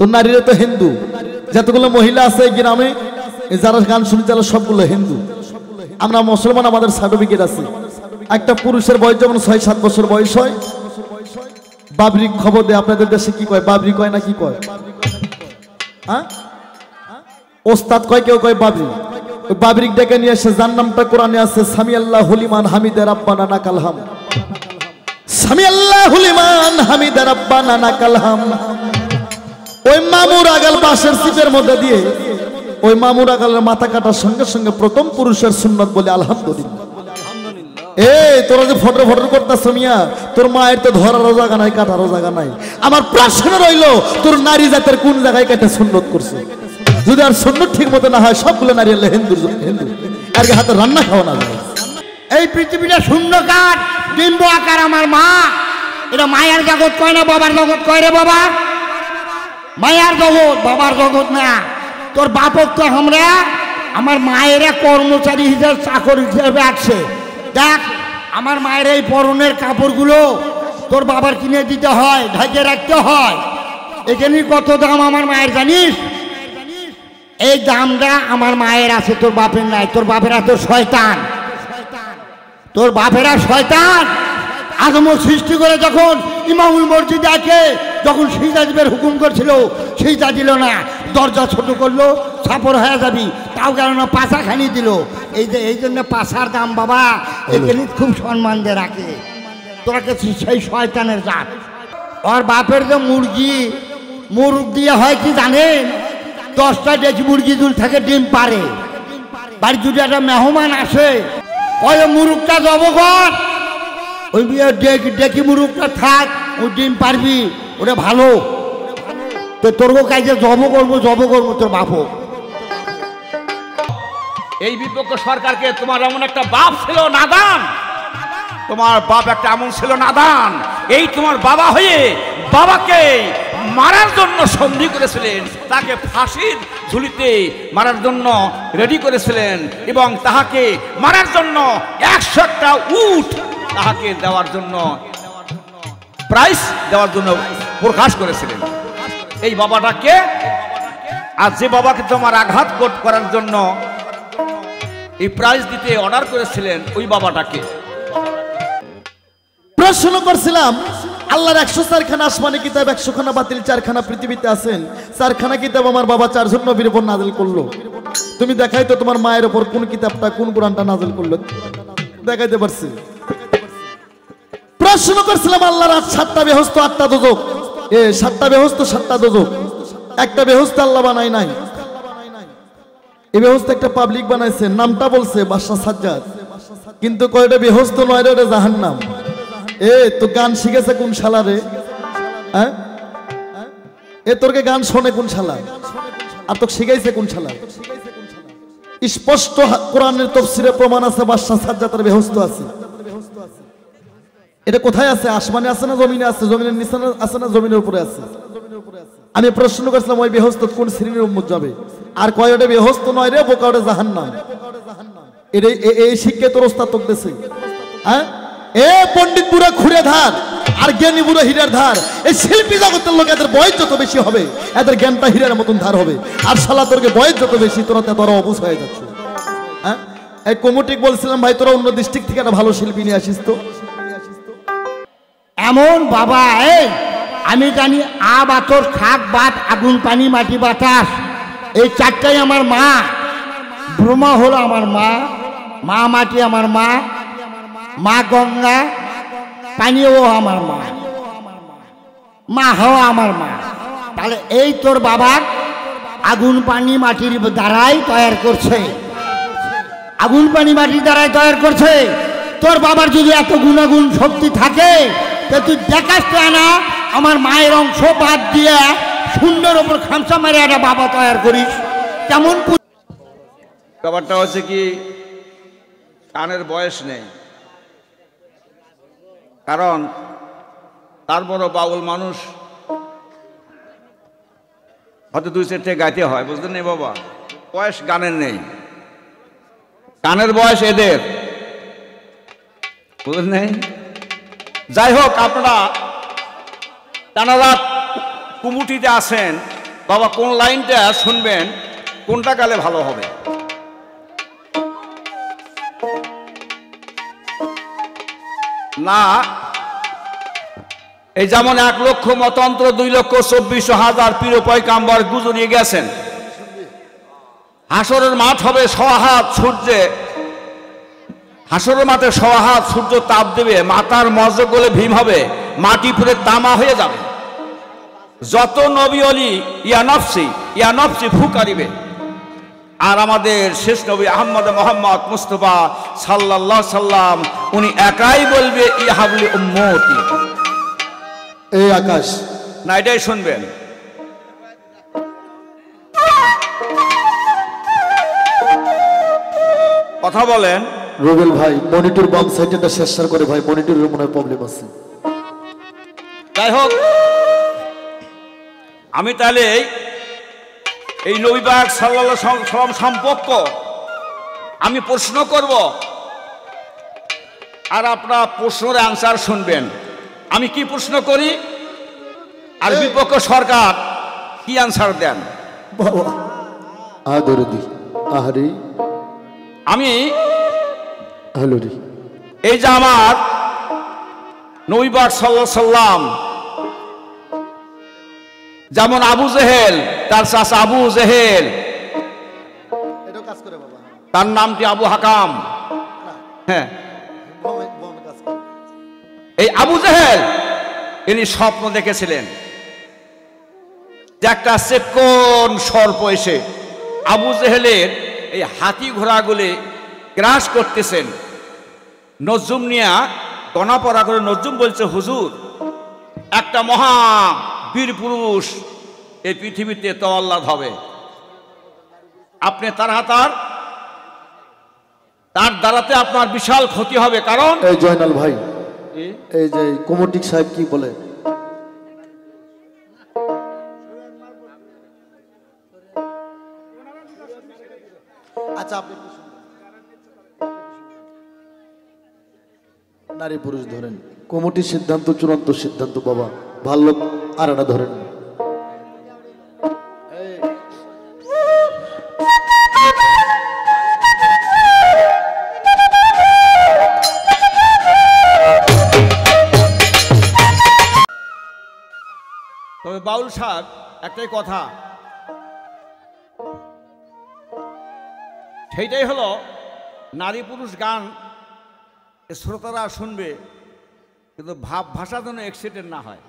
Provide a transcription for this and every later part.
তো নারীরা তো হিন্দু, যতগুলো মহিলা আছে এই গ্রামে যারা গান শুনে যারা সবগুলো হিন্দু। আমরা মুসলমান, আমাদের সার্টিফিকেট আছে। একটা পুরুষের বয়স যখন 6-7 বছর বয়স হয়, বাবরি খবর দেয়। আপনাদের দেশে কি কয়? বাবরি কয় না কি কয়? হ্যাঁ, ওস্তাদ কয়, কেউ কয় বাবরি। ওই বাবরিক ডেকে নিয়ে এসে, যার নামটা কোরআনে আছে, সামি আল্লাহু লিমান হামিদা রাব্বানা নাকাল হাম। সামি আল্লাহু লিমান হামিদা রাব্বানা নাকাল হাম। ওই মামুর আগাল বাঁশের চিপের মধ্যে দিয়ে ওই মামুর আগালের মাথা কাটার সঙ্গে সঙ্গে প্রথম পুরুষের সুন্নত বলে আলহামদুলিল্লাহ। এই তোরা যে ফটো করতেছ মিয়া, তোর মায়ের তো ধরারও জায়গা নাই, কাটারও জায়গা নাই। আমার প্রশ্ন রইল, তোর নারী জাতের কোন জায়গায় কেটে সুন্নত করছে? যদি আর সুন্নত ঠিক মতো না হয়, সবগুলো নারী হলে হিন্দু হিন্দু, আর হাতে রান্না খাওয়া না যায়। এই পৃথিবীটা শূন্যকার, বিম্ব আকার আমার মা। এটা মায়ের জগৎ কয় না বাবার জগৎ কয় রে বাবা? মায়ের জগৎ, বাবার জগৎ না। তোর বাপক তো আমরা আমার মায়েরা কর্মচারী হিসেবে, চাকর হিসেবে আসছে। দেখ আমার মায়ের এই পরনের কাপড়গুলো তোর বাবার কিনে দিতে হয়, ঢেকে রাখতে হয়। এখানে কত দাম আমার মায়ের জানিস? এই দামটা আমার মায়ের আছে, তোর বাপের নাই। তোর বাপেরা তো শয়তান, তোর বাপেরা শয়তান। আদম সৃষ্টি করে যখন ইমামুল মসজিদে আছে, যখন সিজদা দিবের হুকুম করছিল, সিজদা দিল না, দরজা ছোট করলো, ছাপর হয়ে যাবি, তাও গেল না, পাশা খানি দিল। এই জন্য পাশার দাম বাবা এখানে খুব সম্মান দিয়ে রাখে। তোরা কাছে সেই শয়তানের জাত। ওর বাপের যে মুরগ দিয়ে হয় কি জানেন? 10টা ডেকি মুরগি দুল থেকে ডিম পারে। বাড়ি যদি একটা মেহমান আসে, ওই মুরগটা জব কর, ওই ডেকি মুরগটা থাক, ওই ডিম পারবি, ওটা ভালো। তো তোর কাজে জব করবো তোর বাপও। এই বিপক্ষ সরকারকে তোমার এমন একটা বাপ ছিল নাদান, তোমার বাপ একটা এমন ছিল নাদান, এই তোমার বাবা হয়ে বাবাকে মারার জন্য সন্ধি করেছিলেন, তাকে ফাঁসির ঝুলিতে মারার জন্য রেডি করেছিলেন, এবং তাহাকে মারার জন্য 100টা উট তাহাকে দেওয়ার জন্য, প্রাইস দেওয়ার জন্য প্রকাশ করেছিলেন। এই বাবাটাকে, আর যে বাবাকে তোমার আঘাত করার জন্য এই প্রাইজ দিতে অর্ডার করেছিলেন, ওই বাবাটাকে প্রশ্ন করছিলাম। আল্লাহর 104খানা আসমানি কিতাব, 100খানা বাতিল, 4খানা পৃথিবীতে আছেন। 4খানা কিতাব আমার বাবা 4 জন নবীর উপর নাজিল করলো। তুমি দেখাই তো তোমার মায়ের উপর কোন কিতাবটা, কোন কোরআনটা নাজিল করলো, দেখাইতে পারছি? প্রশ্ন করছিলাম আল্লাহর 7টা বেহেশত, 8টা দোজখ। 7টা বেহেশত, 7টা দোজখ। একটা বেহেশত আল্লাহ বানাই নাই। এই বেহেশত একটা পাবলিক বানাইছে, নামটা বলছে বাদশা সাজ্জাদ, কিন্তু কয়টা বেহেশত নয় রে, ওটা জাহান্নাম। তো গান শিখেছে কোন শালারে? হ্যাঁ, তোরকে গান শোনে কোন শালা? আর তোকে শিখাইছে কোন শালা? স্পষ্ট কোরআনের তাফসীরে প্রমাণ আছে, বাদশা সাজ্জাদের বেহেশত আছে। এটা কোথায় আছে? আসমানে আছে না জমিনে আছে? জমিনের নিচে আছে না জমিনের উপরে আছে? আমি প্রশ্ন করছিলাম ওই বেহেশত কোন শ্রেণীর উম্মত যাবে? আর কয়টা বেহেশত নয় রে বোকা, ওটা জাহান্নাম। এই শিক্ষা তোর ওস্তাদ তোকে দিয়েছে। হ্যাঁ, পণ্ডিত বুড়া খুঁড়ে ধার আর জ্ঞানী বুড়া হীরার ধার। এই শিল্পী জগতের লোক, এদের বয়স যত বেশি হবে, এদের জ্ঞানটা হীরার মতন ধার হবে। আর শালা তোরকে বয়স যত বেশি, তোরা তোরা অবুঝ হয়ে যাচ্ছে। হ্যাঁ, এই কমিটিক বলছিলাম, ভাই তোরা অন্য ডিস্ট্রিক্ট থেকে একটা ভালো শিল্পী নিয়ে আসিস তো। এমন বাবা, আমি জানি আ বাতর, খাক বাত, আগুন পানি মাটি বাতাস, এই 4টাই আমার মা। ব্রহ্মা হলো আমার মা, মা মাটি আমার মা, মা গঙ্গা, পানিও আমার মা, মা হওয়া আমার মা। তাহলে এই তোর বাবার আগুন পানি মাটির দ্বারাই তৈরি করছে, আগুন পানি মাটির দ্বারাই তৈরি করছে। তোর বাবার যদি এত গুণাগুণ শক্তি থাকে, তা তুই দেখাস না আমার মায়ের অংশ বাদ দিয়ে সুন্দর ওপর খামসা মারে একটা বাবা তৈরি করিস। কেমন ব্যাপারটা হচ্ছে কি, কানের বয়স নেই, কারণ তার বড় বাউল মানুষ, হয়তো 2-4টে গাইতে হয়, বুঝলেন না বাবা? বয়স গানের নেই, কানের বয়স এদের, বুঝলেন নেই? যাই হোক, আপনারা কুমুটিতে আছেন, বাবা কোন লাইনটা শুনবেন, কোনটা গালে ভালো হবে? না, এই যেমন 1 লক্ষ মতান্তর 2,24,000 পীর পয়গাম্বর গুজরিয়ে গেছেন। হাসরের মাঠ হবে 1.5 হাত সূর্যে, হাসরের মাঠে 1.5 হাত সূর্য তাপ দেবে, মাথার মজ্জ গলে ভীম হবে, মাটি পুরে তামা হয়ে যাবে। যত নবী অলি ইয়া নফসি ফুকারিবে, আর আমাদের শেষ নবী আহমদ মোহাম্মদ মুস্তফা সাল্লাল্লাহু সাল্লাম উনি একাই বলবে ইয়া হাবলি উম্মতি। এই আকাশ না, এটাই শুনবেন। কথা বলেন রুবেল ভাই, মনিটর বাম সাইডটা শেষ করে ভাই, মনিটরের মনে হয় প্রবলেম আছে। যাই হোক, আমি তাহলে এই নবী পাক সাল্লাল্লাহু আলাইহি সাল্লাম সম্পর্ক আমি প্রশ্ন করব, আর আপনারা প্রশ্নের অ্যান্সার শুনবেন। আমি কি প্রশ্ন করি আর বিপক্ষ সরকার কি অ্যান্সার দেন। বাবা আদরদি আহারি আমি হ্যালোরি, এই যে আমার নবী পাক সাল্লাল্লাহু আলাইহি সাল্লাম, যেমন আবু জেহেল, তার চাচা আবু জেহেল, তার নামটি আবু হাকাম। হ্যাঁ, এই আবু জেহেল ইনি স্বপ্ন দেখেছিলেন যে একটা চেকন সর্প এসে আবু জেহেলের এই হাতি ঘোড়াগুলি গ্রাস করতেছেন। নজুম নিয়া গণা পড়া করে নজুম বলছে, হুজুর, একটা মহা বীর পুরুষ এই পৃথিবীতে তওয়াল্লাদ হবে, আপনি তার দ্বারাতে আপনার বিশাল ক্ষতি হবে। কারণ এই জয়নাল ভাই, এই যে কমিটি সাহেব কি বলে, আচ্ছা আপনি নারী পুরুষ ধরেন, কমিটির সিদ্ধান্ত চূড়ান্ত সিদ্ধান্ত বাবা, ভালো আর একটা ধরেন। তবে বাউল সাহেব একটাই কথা, সেইটাই হলো নারী পুরুষ গান শ্রোতারা শুনবে, কিন্তু ভাব ভাষা যেন অ্যাক্সিডেন্ট না হয়।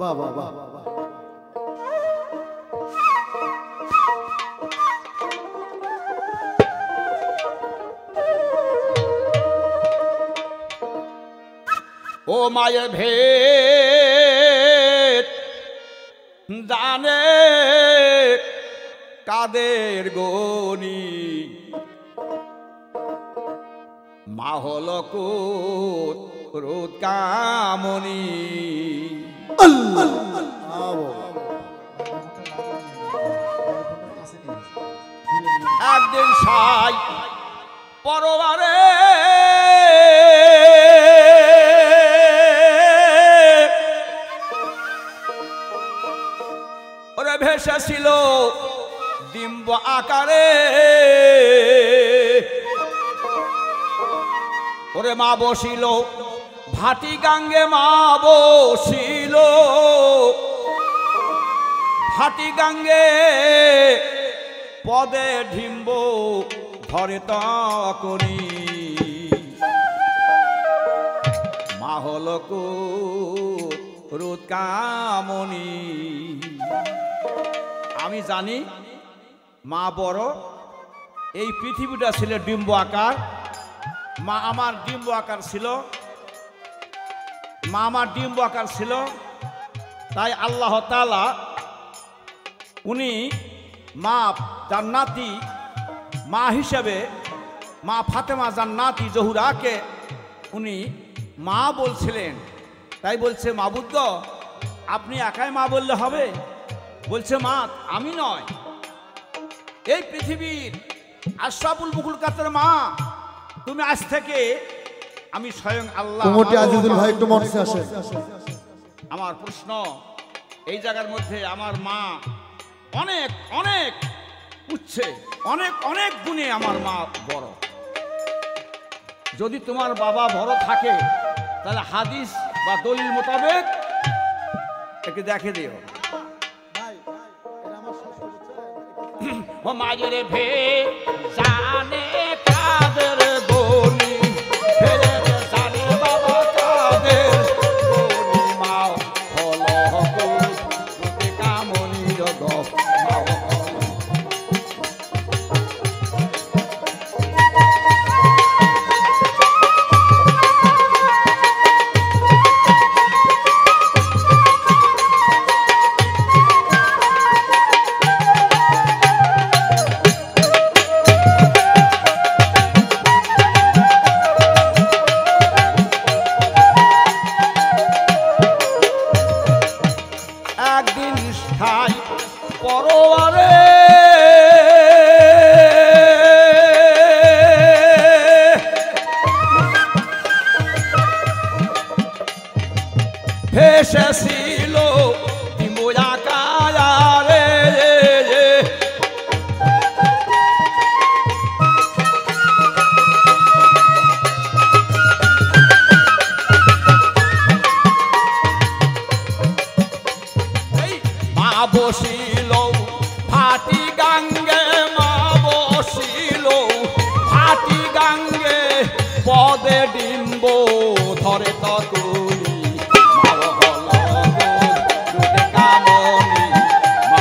বাহ বাহ বাহ বাহ, ও মায়ের ভেদ জানে কাদের গনি, মা হল ক্রোধ কামনি। একদিন সাই পরবারে ওরে ভেসেছিল ডিম্ব আকারে, ওরে মা বসিল ভাটি গাঙ্গে, মা বসিল ভাটি গাঙ্গে, পদে ঢিম্ব ধরে তকনি, মা হল ক্রোধ কামনি। আমি জানি মা বড়, এই পৃথিবীটা ছিল ডিম্ব আকার, মা আমার ডিম্ব আকার ছিল, মা আমার ডিম্ব আকার ছিল। তাই আল্লাহ তাআলা উনি মা জান্নাতি মা হিসেবে মা ফাতেমা জান্নাতি জহুরাকে উনি মা বলছিলেন। তাই বলছে, মাবুদ আপনি একাই মা বললে হবে? বলছে, মা আমি নয়, এই পৃথিবীর আশরাফুল মুখলুকাতের মা তুমি, আজ থেকে আমি স্বয়ং আল্লাহ। কমিটি আজিজুল ভাই একটু মঞ্চে আসেন। আমার প্রশ্ন, এই জায়গার মধ্যে আমার মা অনেক অনেক উচ্ছে, অনেক অনেক গুণে আমার মা বড়। যদি তোমার বাবা বড় থাকে তাহলে হাদিস বা দলিল মোতাবেক একে দেখে দিও। মায়ের ভে জানে কাদের গনি, জানে বাবা কাদের গনি, মা হলো কামনি জগৎ। একদিন স্থাই পরবারে ভেসেছিল ডিম্বুয়া কায়ারে, মা বসিল ফাটি গাঙ্গে, মা বসিল ফাটি গাঙ্গে, পদে ডিম্ব ধরে তকুলি, মা হল দুধে কামনি, মা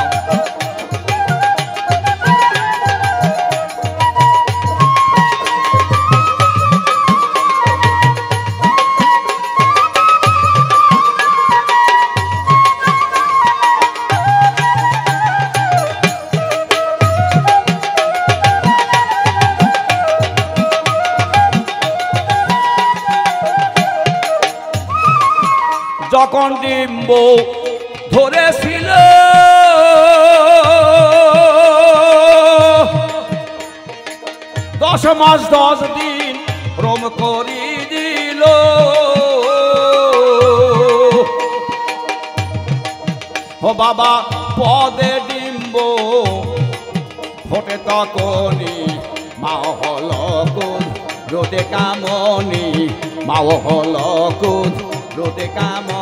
যখন ডিম্ব ধরেছিল দশ মাস 10 দিন রোম করি দিল, ও বাবা পদে ডিম্ব ফোটে তখনই, মা হল কুদ রোদে কামনি, মা হল কুদ রোদে কামনি।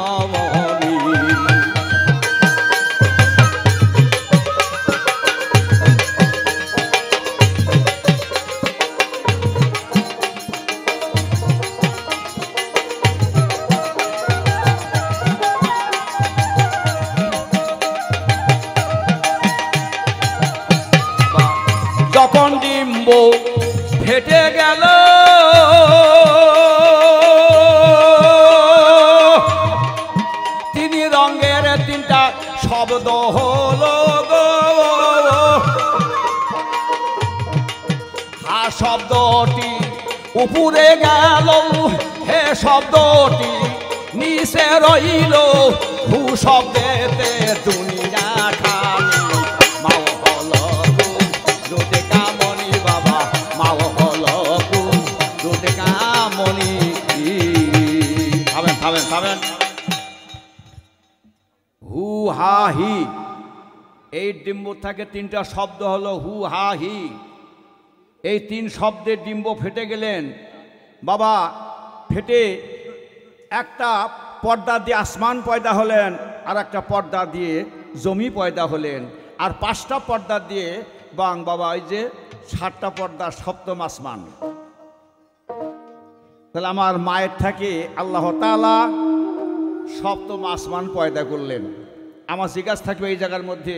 যখন ডিম্ব ফেটে গেল তিনি রঙের 3টা শব্দ হলো গো, হা শব্দটি উপরে গেল, হে শব্দটি নিচে রইল, হু শব্দেতে দুনিয়া খানি, মা হল রোদে কামনি, বাবা মা হল রোদে কামনি। খাবেন খাবেন খাবেন। হু হা হি, এই ডিম্ব থেকে 3টা শব্দ হলো হু হা হি। এই 3 শব্দের ডিম্ব ফেটে গেলেন বাবা, ফেটে একটা পর্দা দিয়ে আসমান পয়দা হলেন, আর একটা পর্দা দিয়ে জমি পয়দা হলেন, আর 5টা পর্দা দিয়ে বাবা ওই যে 7টা পর্দা 7ম আসমান। তাহলে আমার মায়ের থেকে আল্লাহ তাআলা 7ম আসমান পয়দা করলেন। আমার জিজ্ঞাসা থাকবে এই জায়গার মধ্যে,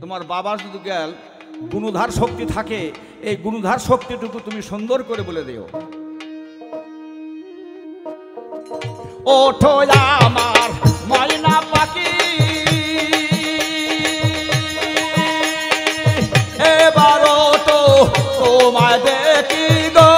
তোমার বাবার যদি গেল গুণধার শক্তি থাকে, এই গুণধার শক্তিটুকু তুমি সুন্দর করে বলে দিও। ওঠো আমার ময়না পাখি, এবার তো তোমায় দেখি গো,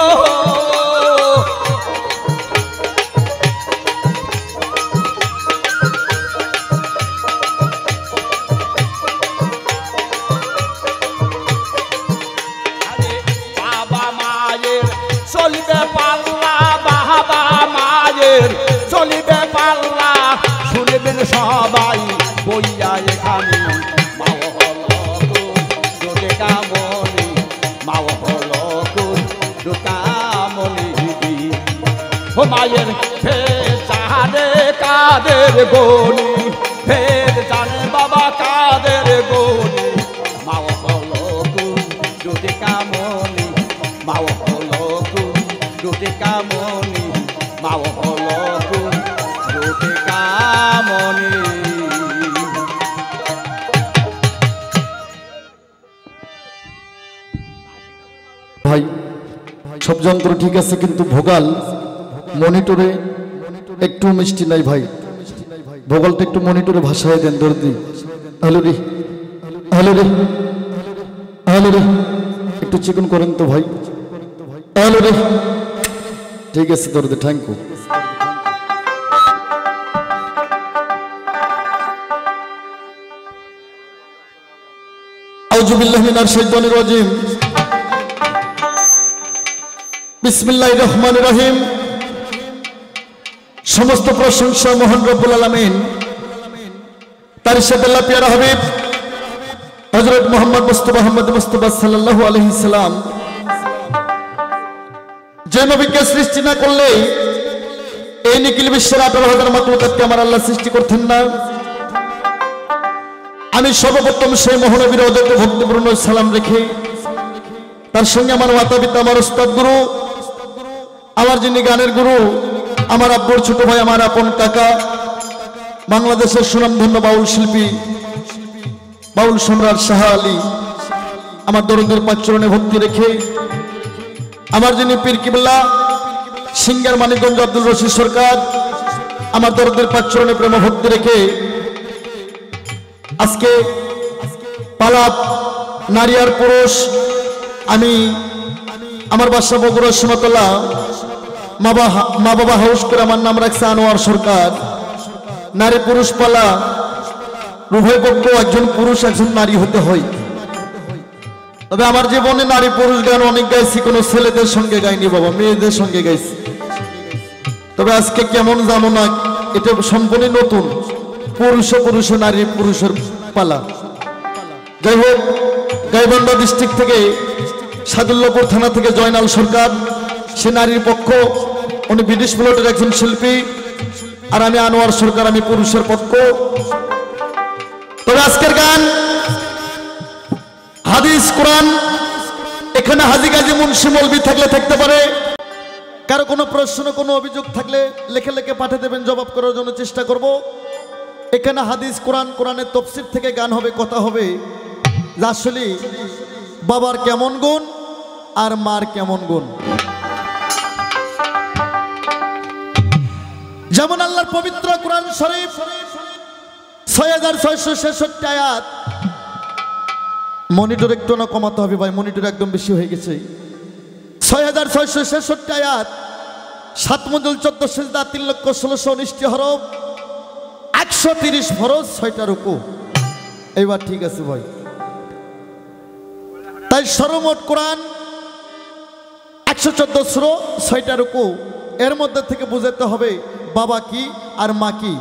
বাবা মায়ের চলিবে পাল্লা, বাবা মায়ের চলিবে পাল্লা, শুনবেন সবাই বই ও মায়ের ফের জানে কাদের গনি, ফের জানে বাবা কাদের গনি। মাও হলো দুটি কামনি, মাও হলো দুটি কামনি, মাও হলো দুটি কামনি। ভাই সব যন্ত্র ঠিক আছে, কিন্তু ভোগাল মনিটরে একটু মিষ্টি নাই ভাই, ভোগালটা একটু মনিটরে ভাষায় দেন দর্দি। হ্যালো রে, হ্যালো রে, হ্যালো রে, একটু চিকন করেন তো ভাই। হ্যালো রে, ঠিক আছে দর্দি, থ্যাংক ইউ। আউযু বিল্লাহি মিনাশ শাইতানির রাজিম। বিসমিল্লাহির রহমানির রহিম। সমস্ত প্রশংসা মহান রব্বুল আলামিন, তার সাথে আল্লাহ পিয়ারা হাবিব হযরত মুহাম্মদ মুস্তাফা সাল্লাল্লাহু আলাইহি সাল্লাম, যে নবীকে সৃষ্টি না করলে এই নিখিল বিশ্বের 18,000 মাখলুকাতকে আমার আল্লাহ সৃষ্টি করতেন না। আমি সর্বপ্রথম সেই মহানবীর অযথা ভক্তিপূর্ণ সালাম রেখে তার সঙ্গে আমার মাতা পিতা, আমার উস্তাদ গুরু, আমার যিনি গানের গুরু, আমার আব্বুর ছোট ভাই, আমার আপন কাকা, বাংলাদেশের সুনামধন্য বাউল শিল্পী বাউল সম্রাট শাহ আলী, আমার দরদের পাঁচচরণে ভক্তি রেখে আমার যিনি পীর কিবলা সিঙ্গার মানিকগঞ্জ আব্দুল রশিদ সরকার, আমার দরদের পাঁচচরণে প্রেম ভক্তি রেখে আজকে পালাপ নারী আর পুরুষ, আমি আমার বাসা বগুড়া সোনাতলা মা বাবা হাউস করে আমার নাম রাখছে আনোয়ার সরকার। নারী পুরুষ পালা উভয় পক্ষ, একজন পুরুষ একজন নারী হতে হয়। তবে আমার জীবনে নারী পুরুষ গান অনেক গাইছি, কোনো ছেলেদের সঙ্গে গাইনি বাবা, মেয়েদের সঙ্গে গাইছি। তবে আজকে কেমন জানো না, এটা সম্পূর্ণ নতুন, পুরুষ নারী পুরুষের পালা। যাই হোক, গাইবান্ধা ডিস্ট্রিক্ট থেকে সাদুল্লাপুর থানা থেকে জয়নাল সরকার, সে নারীর পক্ষ, উনি বিদেশ প্লটের একজন শিল্পী, আর আমি আনোয়ার সরকার, আমি পুরুষের পক্ষ। তবে আজকের গান হাদিস কোরআন, এখানে হাজি গাজী মুন্সি মৌলবি থাকলে থাকতে পারে। কারো কোনো প্রশ্ন কোনো অভিযোগ থাকলে লেখে লেখে পাঠিয়ে দেবেন, জবাব করার জন্য চেষ্টা করব। এখানে হাদিস কোরআন, কোরআনের তফসির থেকে গান হবে, কথা হবে আসলে বাবার কেমন গুণ আর মার কেমন গুণ। যেমন আল্লাহর পবিত্র কোরআন শরীফ 6666 আয়াত। মনিটর একটু না কমাতে হবে ভাই, মনিটর একদম বেশি হয়ে গেছে। 6666 আয়াত, 7 মজুল 14 সিজদা, 3,16,19 হরফ, 130 ফরজ, 6টা রুকু। এইবার ঠিক আছে ভাই। তাই সর্বমোট কোরআন 114 সূরা, 6টা রুকু। এর মধ্যে থেকে বুঝাতে হবে বাবা কি আর মা কি।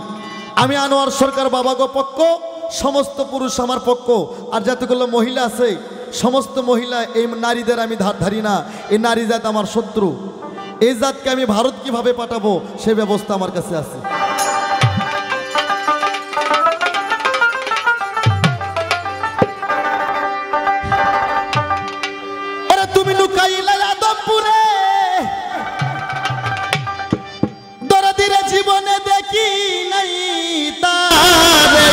আমি আনোয়ার সরকার বাবা গো পক্ষ, সমস্ত পুরুষ আমার পক্ষ। আর যতগুলো মহিলা আছে সমস্ত মহিলা, এই নারীদের আমি ধারি না, এই নারী জাত আমার শত্রু। এই জাতকে আমি ভারত কিভাবে পাঠাবো সে ব্যবস্থা আমার কাছে আছে। তুমি লুকাইলা আদমপুরে, দরদিরে জীবনে দেখি নাই তারে।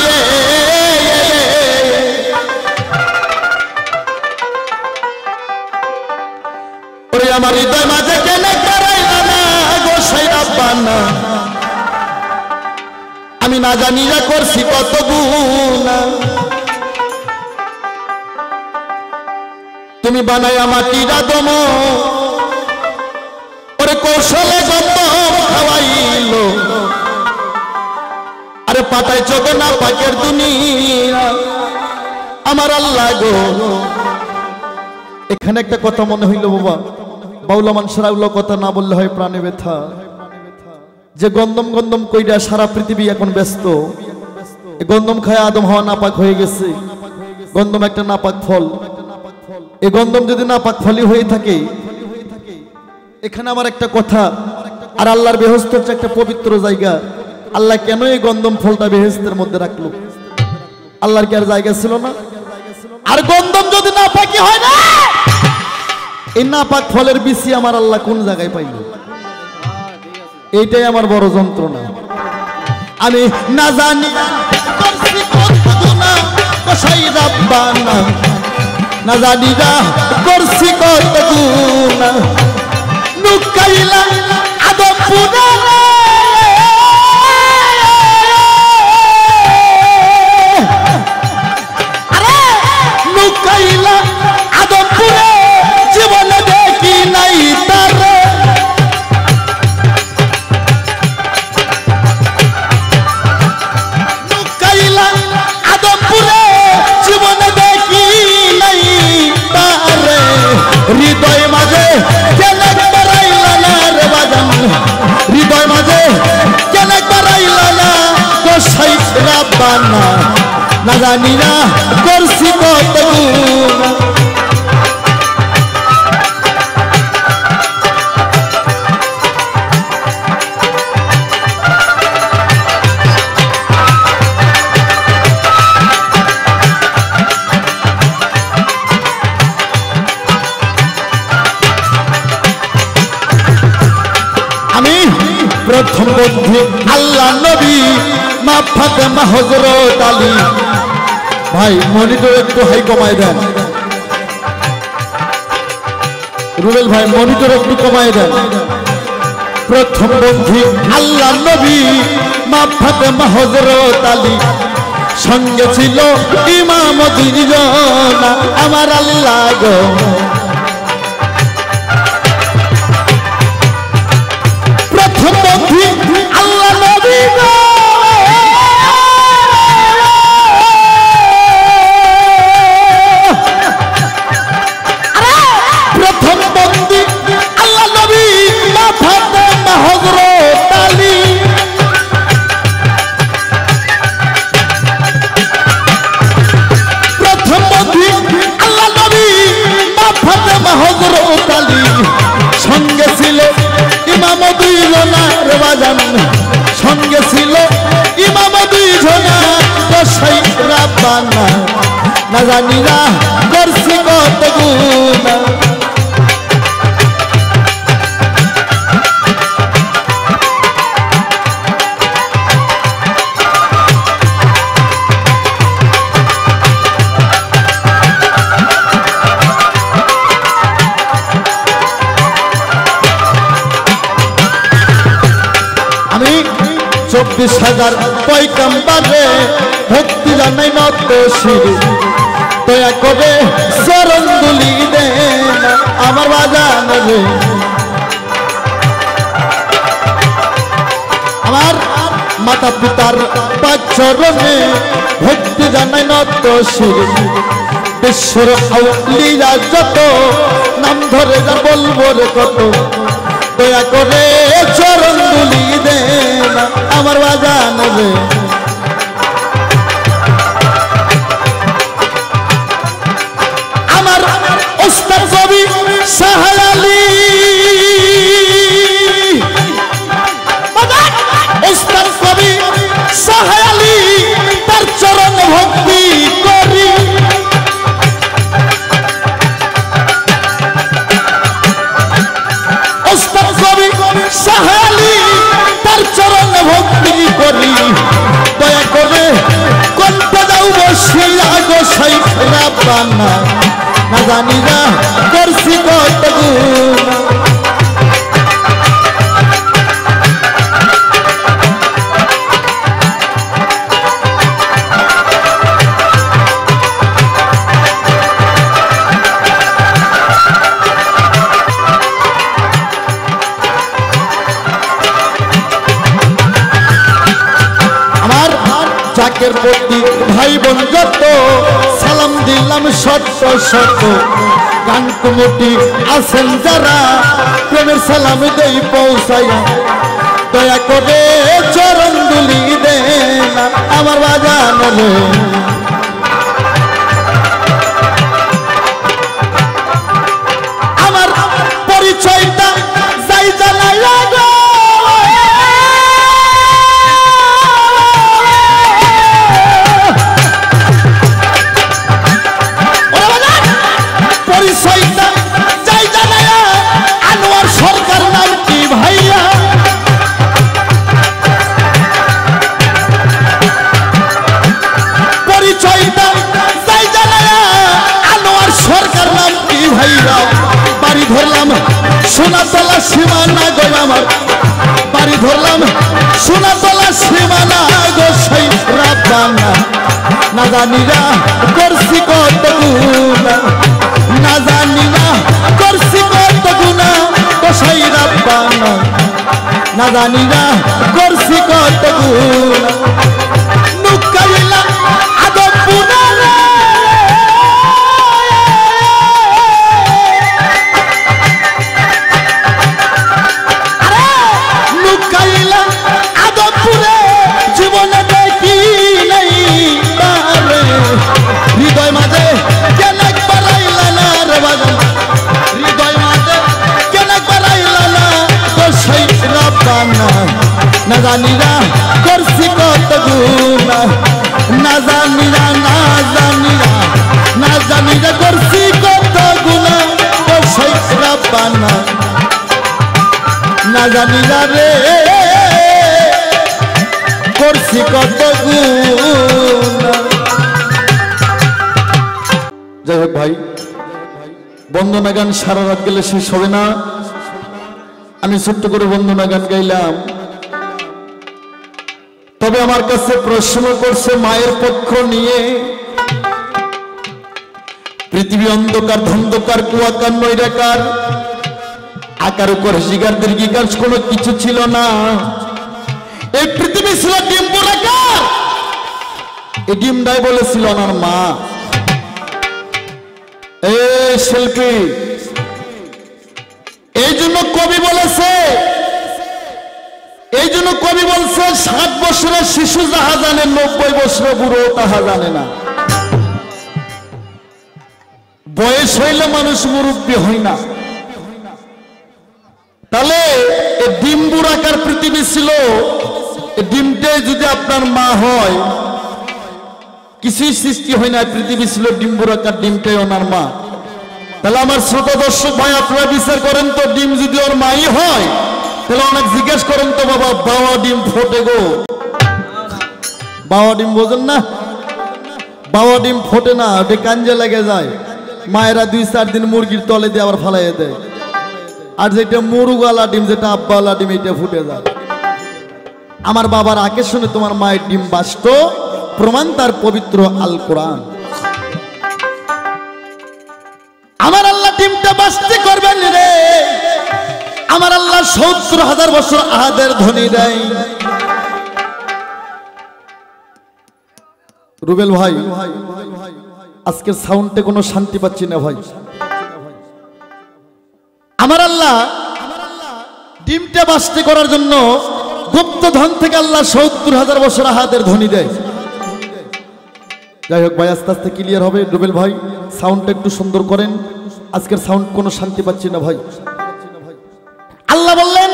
ওরে আমার হৃদয় মাঝে কেন করাইলা না গো সাইরাব্বানা, আমি না জানিয়া করছি কত গুনাহ। তুমি বানাই মাটির আদম, ওরে কৌশলে গন্ধ খাওয়াইলো, আরে পাটাই চোখে না পাকের দুনিয়া আমার আল্লাহ গো। এখানে একটা কথা মনে হইল বাবা, বাউলা মানুষেরা ওগুলো কথা না বললে হয় প্রাণে ব্যথা। যে গন্ধম গন্ধম কইরা সারা পৃথিবী এখন ব্যস্ত, গন্ধম খায় আদম হওয়া নাপাক হয়ে গেছে। গন্ধম একটা নাপাক ফল, এই গন্ধম যদি নাপাক ফলই হয়ে থাকে। এখানে আমার একটা কথা, আর আল্লাহর বেহেশত হচ্ছে একটা পবিত্র জায়গা। আল্লাহ কেন এই গন্ধম ফলটা বেহেশতের মধ্যে রাখলো? আল্লাহর কি আর জায়গা ছিল না? আর গন্ধম যদি না পাকি হয় না, এই না পাক ফলের বিচি আমার আল্লাহ কোন জায়গায় পাইল? এইটাই আমার বড় যন্ত্রণা। আমি না জানি করছি কত গুনাহ, কসাই রাব্বানা, না জানি না করছি কত গুনাহ, নুকাইলা আদম পুরা নুকাইলা আদম পুরা, জীবনে দেখি নাই তারে। নুকাইলা আদম পুরা, জীবনে দেখি নাই তারে। হৃদয় মাঝে কেন বাড়াইলা না রে বাজান, হৃদয় মাঝে কেন বাড়াইলা না গোসাই রাব্বানা, না জানি না করছি কত গুনাহ। আমি প্রথম বন্ধু আল্লাহ নবী মা ফাতেমা হযরত আলী। ভাই মনিটর একটু হাই কমায় দেন, রুবেল ভাই মনিটর একটু কমায় দেন। প্রথম বন্ধু আল্লাহ নবী মা ফাতেমা হযরত আলী, সঙ্গে ছিল ইমাম দুইজন আমার আল্লাহ গো। প্রথম বন্ধু আল্লাহ নবী গো, প্রথম বন্ধু আল্লাহ নবী মা ফাতেমা হযরত আলী। প্রথম বন্ধু আল্লাহ নবী মা ফাতেমা হযরত আলী, সঙ্গে ছিল ইমাম দুইজনা রে বাজান, সঙ্গে ছিল ইমাম দুইজনা গোসাই রাব্বানা, না জানি না করছি কত গুনাহ। আমি 24,000 পয়গম্বরে ভক্তি জানাই নত শির, দয়া করে চরণ দুলি দেন আমার বাজান রে। আমার মাতা পিতার পাঁচ চরণে ভক্তি জানাই নত শির, বিশ্বর আউলিয়া যত নাম ধরে যা বলবো রে কত, দয়া করে চরণ দুলি দেন আমার বাজান রে। আমার ওস্তাদ কবি শাহ আলী, ওস্তাদ কবি শাহ আলী, তার চরণ ভক্তি করি। ওস্তাদ কবি শাহ আলী, তার চরণ ভক্তি করি। দয়া করে কণ্ঠে দাও বসিয়া গোসাই রাব্বানা, না জানি না করছি কত গুনাহ। জাকের প্রতি ভাই বোন যত সালাম দিলাম শত শত, গান কমিটি আছেন যারা প্রেমের সালাম দেই পৌঁছাইয়া, দয়া করে চরণ দুলি দেন আমার বাজান রে। আমার পরিচয়টা যাই জানাইয়া গো, আমার বাড়ি ধরলাম সোনা তোলা সীমানা গোসাই রাব্বানা না জানিরা করছি কত গুনাহ না জানিরা করছি কত গুনাহ গোসাই রাব্বানা না জানিরা করছি কত গুনাহ নুকাইলা আদম পুনারে নুকাইলা আদম পুরে জীবনে দেখি নাই তারে হৃদয় মাঝে কেন একবার আইলা না রে বাজান হৃদয় মাঝে কেন একবার আইলা না গোসাই রাব্বানা না জানিরা করছি কত গুনাহ না জানিরা না জানিরা না জানিরা করছি কত গুনাহ গোসাই রাব্বানা না জানিরা রে করছি কত গুনাহ। যাই হোক ভাই, বন্দনা গান সারা রাত গেলে শেষ হবে না। আমি ছোট্ট করে বন্দনা গান গাইলাম। তবে আমার কাছে প্রশ্ন করছে মায়ের পক্ষ নিয়ে, পৃথিবী অন্ধকার ধন্ধকার কুয়াকার নৈরাকার আকার করে শিকার দীর্ঘিকার কোনো কিছু ছিল না। এই পৃথিবী ছিল ডিম্বরাকার, এই ডিমটাই বলেছিল ওনার মা। এই শিল্পী, এই জন্য কবি বলেছে, এই জন্য কবি বলছে 7 বছরের শিশু যাহা জানে 90 বছরের বুড়ো তাহা জানে না। বয়স হইলে মানুষ মুরব্বী হয় না। তাহলে এই ডিম্বুরাকার পৃথিবী ছিল, এই ডিমটাই যদি আপনার মা হয়, কিছুই সৃষ্টি হয় না। পৃথিবী ছিল ডিম্বুরাকার, ডিমটাই ওনার মা। তাহলে আমার ছোট দর্শক ভাই, আপনারা বিচার করেন তো, ডিম যদি ওর মাই হয় তাহলে অনেক জিজ্ঞেস করেন তো, বাবা বাবা ডিম ফোটে গো, বাবা ডিম বোঝেন না? বাবা ডিম ফোটে না, ওটা কাঞ্জে লেগে যায়। মায়েরা 2-4 দিন মুরগির তলে দিয়ে আবার ফালাইয়ে দেয়। আর যেটা মুরুগালা ডিম, যেটা আব্বাওয়ালা ডিম, এটা ফুটে যায়। আমার বাবার আগে শুনে তোমার মায়ের ডিম বাস্ত, প্রমাণ তার পবিত্র আল কোরআন। আমার আল্লাহ ডিমটা বাস্তি করবেন রে, আমার আল্লাহ 70,000 বছর আহাদের ধ্বনি দেয়। রুবেল ভাই, আজকের সাউন্ডে কোনো শান্তি পাচ্ছি না ভাই। আমার আল্লাহ ডিমটা বাস্তি করার জন্য গুপ্তধন থেকে আল্লাহ 70,000 বছর আহাদের ধ্বনি দেয়। যাই হোক ভাই, আস্তে আস্তে ক্লিয়ার হবে। রুবেল ভাই, সাউন্ডটা একটু সুন্দর করেন, আজকের সাউন্ড কোনো শান্তি পাচ্ছি না ভাই। আল্লাহ বললেন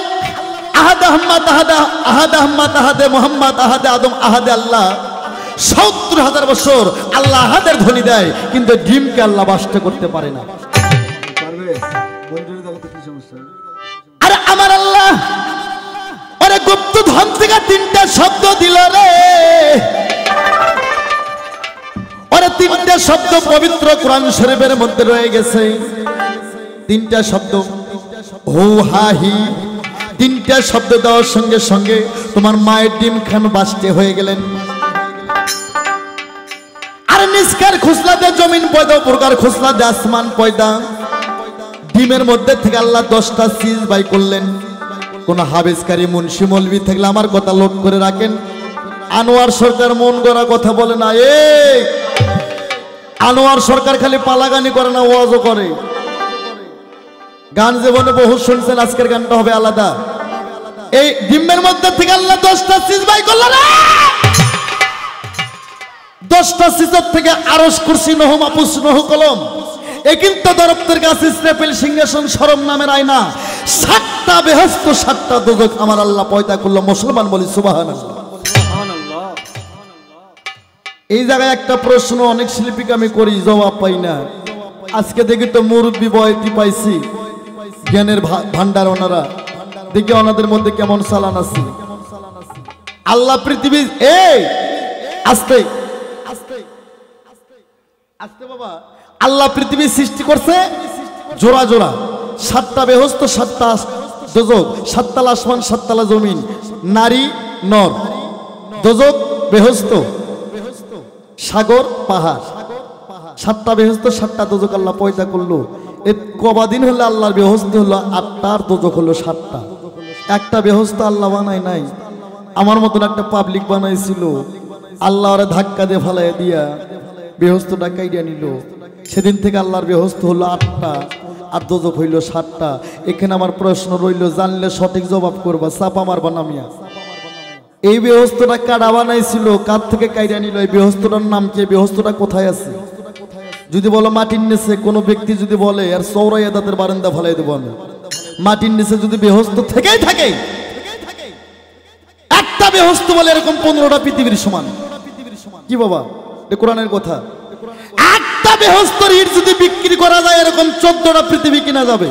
আহাদে আহম্মদ আহাদে আহাদে আহম্মদ আহাদে মোহাম্মদ আহাদে আদম আহাদে আল্লাহ। 70,000 বছর আল্লাহ আহাদের ধ্বনি দেয়, কিন্তু ডিমকে আল্লাহ বাস্ত করতে পারে না। আরে আমার আল্লাহ ওরে গুপ্তধন থেকে 3টা শব্দ দিল রে, ওরে 3টা শব্দ পবিত্র কোরআন শরীফের মধ্যে রয়ে গেছে। 3টা শব্দ হু হা হি, 3টা শব্দ দেওয়ার সঙ্গে সঙ্গে তোমার মায়ের ডিম খান বাস্তে হয়ে গেলেন। আর নিষ্কার খুসলা দে জমিন পয়দা, প্রকার খুসলা দে আসমান পয়দা। ডিমের মধ্যে থেকে আল্লাহ 10টা চিজ বাই করলেন। কোন হাবেজকারী মুন্সি মৌলবি থাকলে আমার কথা লোড করে রাখেন। আনোয়ার সরকার মন গড়া কথা বলে না। এই আনোয়ার সরকার খালি পালাগানি করে না, ওয়াজও করে। গান জীবনে বহু শুনছেন, আজকের গানটা হবে আলাদা। এই ডিমের মধ্যে থেকে আল্লাহ 10টা চিজ বাই করলেন। 10টা চিজের থেকে আরশ, কুরসি, নহ, মাহফুজ, নহ, কলম, এ কিন্তু দরপ্তের গাছ, ইসরাফিল, সিংহাসন, শরম নামের আয়না, 7টা বেহেশত, 7টা দোজখ আমার আল্লাহ পয়দা করলো। মুসলমান বলি সুবহানাল্লাহ। এই জায়গায় একটা প্রশ্ন অনেক শিল্পীকে আমি করি, জবাব পাই না। আজকে দেখি তো মুরব্বী বয়তি পাইছি, জ্ঞানের ভান্ডার ওনারা, দেখি ওনাদের মধ্যে কেমন চালান আছে। আল্লাহ পৃথিবী, এই আস্তে আস্তে আস্তে বাবা, আল্লাহ পৃথিবী সৃষ্টি করছে জোড়া জোড়া, 7টা বেহস্ত, 7টা দোজক, সাততলা আসমান সাততলা জমিন, নারী নর, দোজক বেহেশত, সাগর পাহাড়, সাতটা বেহেশত সাতটা দোজক আল্লাহ পয়দা করলো। এ কবাদিন হলে আল্লাহর বেহেশত হলো 8টা আর দোজক হলো 7টা। একটা বেহেশত আল্লাহ বানায় নাই, আমার মতন একটা পাবলিক বানাইছিল, আল্লাহ ওরা ধাক্কা দিয়ে ফালাই দিয়া বেহেশতটা কাইড়া নিল। সেদিন থেকে আল্লাহর বেহেশত হলো 8টা আর দোজক হইল 7টা। এখানে আমার প্রশ্ন রইল, জানলে সঠিক জবাব করবা, চাপা মারবা না মিয়া। এই বেহেশতটা কারা বানাইছিল, কার থেকে কাইড়া নিল, এই বেহেশতটার নাম কি, বেহেশতটা কোথায় আছে? যদি বলো মাটির নিচে, কোনো ব্যক্তি যদি বলে আর চৌরাইয়া দাঁতের বারান্দা ফালাই দেবো আমি। মাটির নিচে যদি বেহেশত থেকেই থাকে, একটা বেহেশত বলে এরকম 15টা পৃথিবীর সমান। কি বাবা, এটা কোরআনের কথা। একটা বেহেশতের ইট যদি বিক্রি করা যায় এরকম 14টা পৃথিবী কিনা যাবে।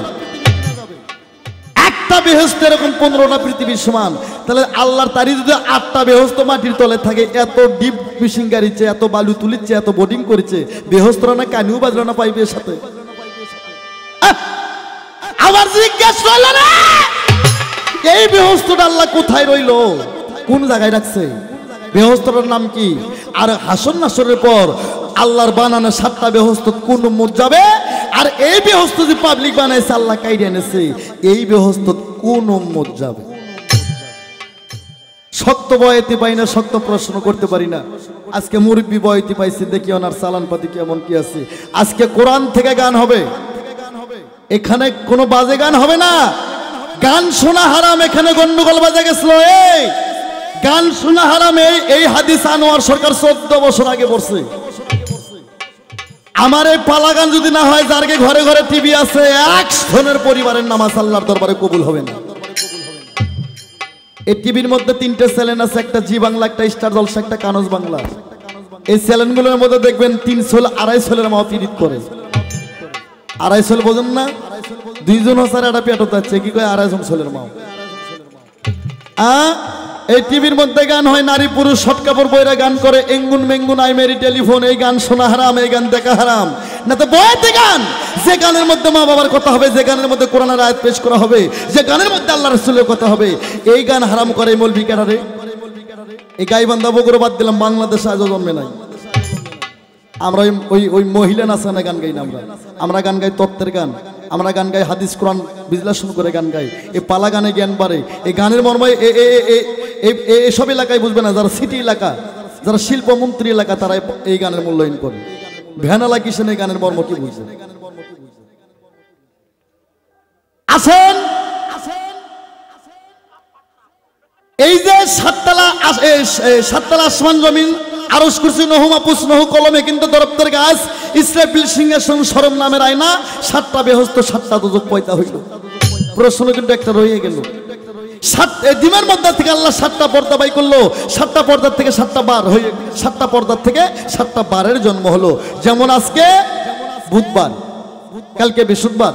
একটা বেহেশত এরকম 15টা পৃথিবীর সমান। তাহলে আল্লাহর তারি যদি 8টা বেহেশত মাটির তলে থাকে, এত ডিপ ফিশিং গাড়িছে, এত বালু তুলিচ্ছে, এত বোটিং করেছে, বেহেশতরা না কানিও বাজলো না পাইপের সাথে। আবার জিজ্ঞেস রইল না, এই বেহেশতটা আল্লাহ কোথায় রইল, কোন জায়গায় রাখছে, বেহেশতটার নাম কি? আর হাসর নাসরের পর আল্লাহর বানানো 7টা বেহেশত কোন মুখ যাবে? আর এই বেহেশত যে পাবলিক বানাইছে আল্লাহ কাইড়ে এনেছে, এই বেহেশত কোন মুখ যাবে? শক্ত বয়তে পাই না, শক্ত প্রশ্ন করতে পারি না। আজকে মুরব্বী বয়তে পাইছি, দেখি ওনার চালান পাতি কেমন কি আছে। আজকে কোরআন থেকে গান হবে, এখানে কোনো বাজে গান হবে না। গান শোনা হারাম, এখানে গন্ডগোল বাজে গেছিল। এই গান শোনা হারাম, এই হাদিস আনোয়ার সরকার 14 বছর আগে পড়ছে। আমার এই পালা গান যদি না হয়, যার ঘরে ঘরে টিভি আছে, 100 পরিবারের নামাজ আল্লাহর দরবারে কবুল হবে না। এই টিভির মধ্যে 3টে চ্যানেল আছে, একটা জি বাংলা, একটা স্টার জলসা, একটা কানজ বাংলা। এই চ্যানেলগুলোর মধ্যে দেখবেন 3 ছোল 2.5 ছোলের মা পিরিত করে। 2.5 ছোল বোঝেন না? 2 জন হসার একটা পেট হচ্ছে, কি কয় 2.5 ছোলের মা। এই টিভির মধ্যে গান হয়, নারী পুরুষ শর্ট কাপড় বইরা গান করে, এঙ্গুন মেঙ্গুন আই মেরি টেলিফোন। এই গান শোনা হারাম, এই গান দেখা হারাম। না তো বয়াতে গান, যে গানের মধ্যে মা বাবার কথা হবে, যে গানের মধ্যে কোরআনের আয়াত পেশ করা হবে, যে গানের মধ্যে আল্লাহ রাসূলের কথা হবে, এই গান হারাম করে মৌলভী কারারে। এই গাইবান্ধা বগুড়া বাদ দিলাম, বাংলাদেশে আজও জন্মে নাই। আমরা ওই মহিলা নাচানা গান গাই না, আমরা গান গাই তত্ত্বের গান, আমরা গান গাই হাদিস কোরআন বিশ্লেষণ করে গান গাই। এই পালা গানে জ্ঞান বাড়ে। এই গানের মর্ম এসব এলাকায় বুঝবে না, যারা সিটি এলাকা, যারা শিল্পমন্ত্রী এলাকা, তারা এই গানের মূল্যায়ন করে। ভ্যানালা কিসেন এই গানের মর্ম কি বুঝবে? আসেন, এই যে 7তলা আসমান জমিন, আরশ কুরসি নহু মাহফুজ নহু কলমে কিন্তু দরপ্তর গাছ, ইসরাফিল সিংহাসন শরম নামের আয়না, 7টা বেহেশত 7টা দোজক পয়দা হইল। প্রশ্ন কিন্তু একটা রয়ে গেল, ডিমের মধ্যে থেকে আল্লাহ 7টা পর্দা বাই করলো, 7টা পর্দার থেকে 7টা বার হয়ে, 7টা পর্দার থেকে 7টা বারের জন্ম হলো। যেমন আজকে বুধবার, কালকে বৃহস্পতিবার,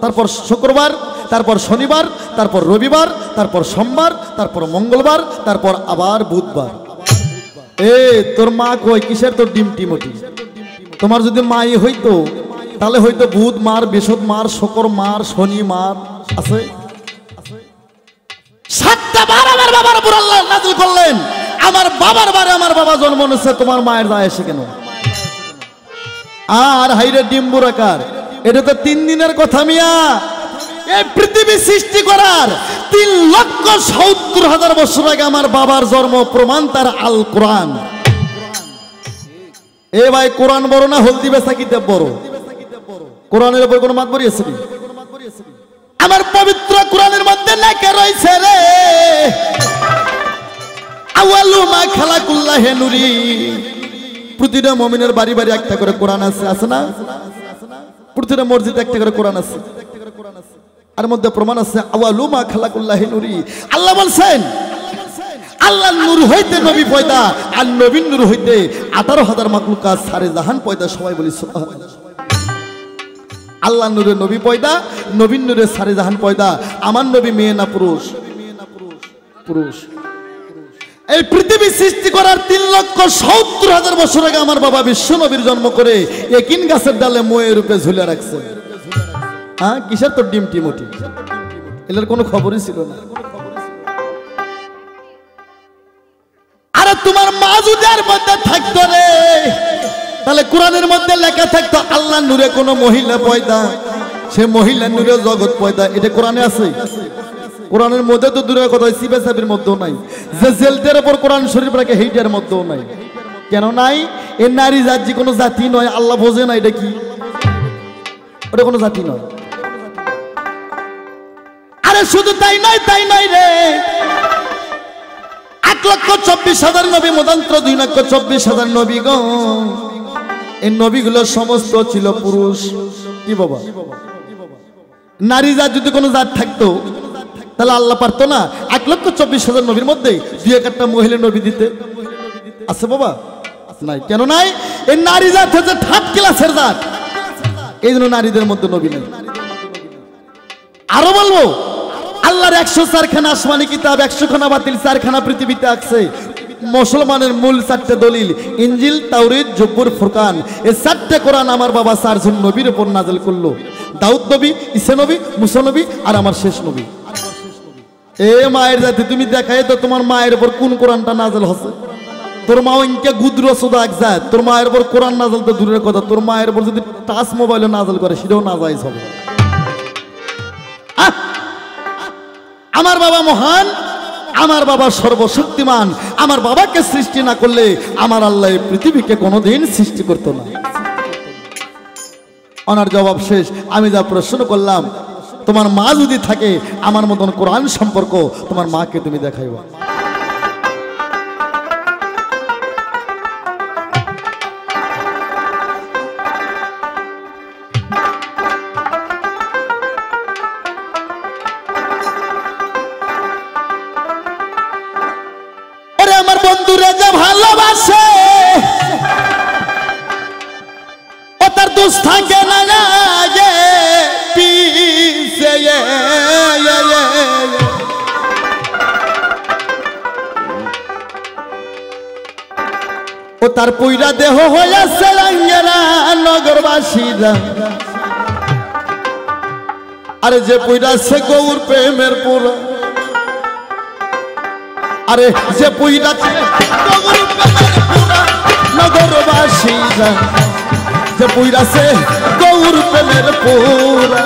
তারপর শুক্রবার, তারপর শনিবার, তারপর রবিবার, তারপর সোমবার, তারপর মঙ্গলবার, তারপর আবার বুধবার। তোর মা কই, কিসের তোর ডিম টিমটি? তোমার যদি মাই হইতো তাহলে হয়তো বুধ মার, বৃহস্পতি মার, শুক্র মার, শনি মার আছে। 7টা বার আমার বাবার উপর আল্লাহ নাযিল করলেন। আমার বাবার বারে আমার বাবা জন্ম নিয়েছে, তোমার মায়ের দায় এসে কেন? আর হাইরে ডিম্বুরাকার, এটা তো 3 দিনের কথা মিয়া। এই পৃথিবী সৃষ্টি করার 3,70,000 বছর আগে আমার বাবার জন্ম, প্রমাণ তার আল কোরআন। এ ভাই, কোরআন বড় না হলদি বেচা কিতাব বড়? কোরআনের উপর কোনো মাত বরিয়েছে? আমার পবিত্র কোরআনের মধ্যে লেখা রয়েছে রে, আওয়ালু মা খালাকুল্লাহে নূরি। প্রতিটা মুমিনের বাড়ি বাড়ি একটা করে কোরআন আছে, আছে না? প্রতিটা মসজিদে একটা করে কোরআন আছে। আর মধ্যে প্রমাণ আছে আওয়ালু মা খালাকুল্লাহি নূরি। আল্লাহ বলছেন আল্লাহ নূর হইতে নবী পয়দা, আর নবীন নূর হইতে 18,000 মাখলুকাত সারে জাহান পয়দা। সবাই বলি সুবহানাল্লাহ। আল্লাহ নূরে নবী পয়দা, নবীন নূরে সারে জাহান পয়দা। আমার নবী মেয়ে না পুরুষ? পুরুষ। এই পৃথিবী সৃষ্টি করার 3,70,000 বছর আগে আমার বাবা বিশ্ব নবীর জন্ম করে একিন গাছের ডালে ময়ে রূপে ঝুলে রাখছে। হ্যাঁ, কিসের তোর ডিম টিমটি? এদের কোনো খবরই ছিল না। আরে তোমার মা যদি এর মধ্যে থাকতো রে, তাহলে কোরআনের মধ্যে লেখা থাকতো আল্লাহ নূরে কোনো মহিলা পয়দা, সে মহিলা নূরে জগৎ পয়দা। এটা কোরআনে আছে? কোরআনের মধ্যে তো দূরের কথা, সিবে সাবির মধ্যেও নাই। যে জেলদের উপর কোরআন শরীফ রাখে সেইটার মধ্যেও নাই। কেন নাই? এ নারী জাত যে কোনো জাতি নয়, আল্লাহ বোঝে না এটা কি, ওটা কোনো জাতি নয়। আরে শুধু তাই নয় রে, 1,24,000 নবী মতান্তর 2,24,000 নবী গো। এই নবীগুলো সমস্ত ছিল পুরুষ। কি বাবা, নারী জাত যদি কোনো জাত থাকতো তাহলে আল্লাহ পারতো না 1,24,000 নবীর মধ্যে 2-1টা মহিলা নবী দিতে? আছে বাবা? নাই। কেন নাই? এই নারী জাত হচ্ছে থার্ড ক্লাসের জাত, এই জন্য নারীদের মধ্যে নবী নেই। আরো বলবো, আল্লাহর 104খানা আসমানি কিতাব, 100খানা বাতিল, 4খানা পৃথিবীতে আছে। মুসলমানের মূল 4টে দলিল, ইনজিল, তাওরাত, জব্বুর, ফুরকান। এই 4টে কোরআন আমার বাবা 4 জন নবীর উপর নাযিল করলো। দাউদ নবী, ঈসা নবী, মুসা নবী আর আমার শেষ নবী। এ মায়ের জাতি, তুমি দেখাই তো তোমার মায়ের উপর কোন কোরআনটা নাযিল হচ্ছে? তোর মা ইনকে গুদ্র সুদা এক যায়, তোর মায়ের উপর কোরআন নাযিল তো দূরের কথা, তোর মায়ের উপর যদি টাচ মোবাইলে নাযিল করে সেটাও নাজায়েজ হবে। আমার বাবা মহান, আমার বাবা সর্বশক্তিমান। আমার বাবাকে সৃষ্টি না করলে আমার আল্লাহ এই পৃথিবীকে কোনোদিন সৃষ্টি করতো না। ওনার জবাব শেষ। আমি যা প্রশ্ন করলাম, তোমার মা যদি থাকে আমার মতন কোরআন সম্পর্ক, তোমার মাকে তুমি দেখাইবা। আমার বন্ধুরা যা ভালোবাসে ও তার দোষ থাকে না গে পিছে। ও তার পুইরা দেহ হইয়াছে রাঙ্গেরা নগরবাসীরা। আরে যে পুইরা সে গৌর প্রেমের পুরা, আরে যে পুইরা গৌর প্রেমের পুরা নগরবাসীরা, যে পুইরা সে গৌর প্রেমের পুরা।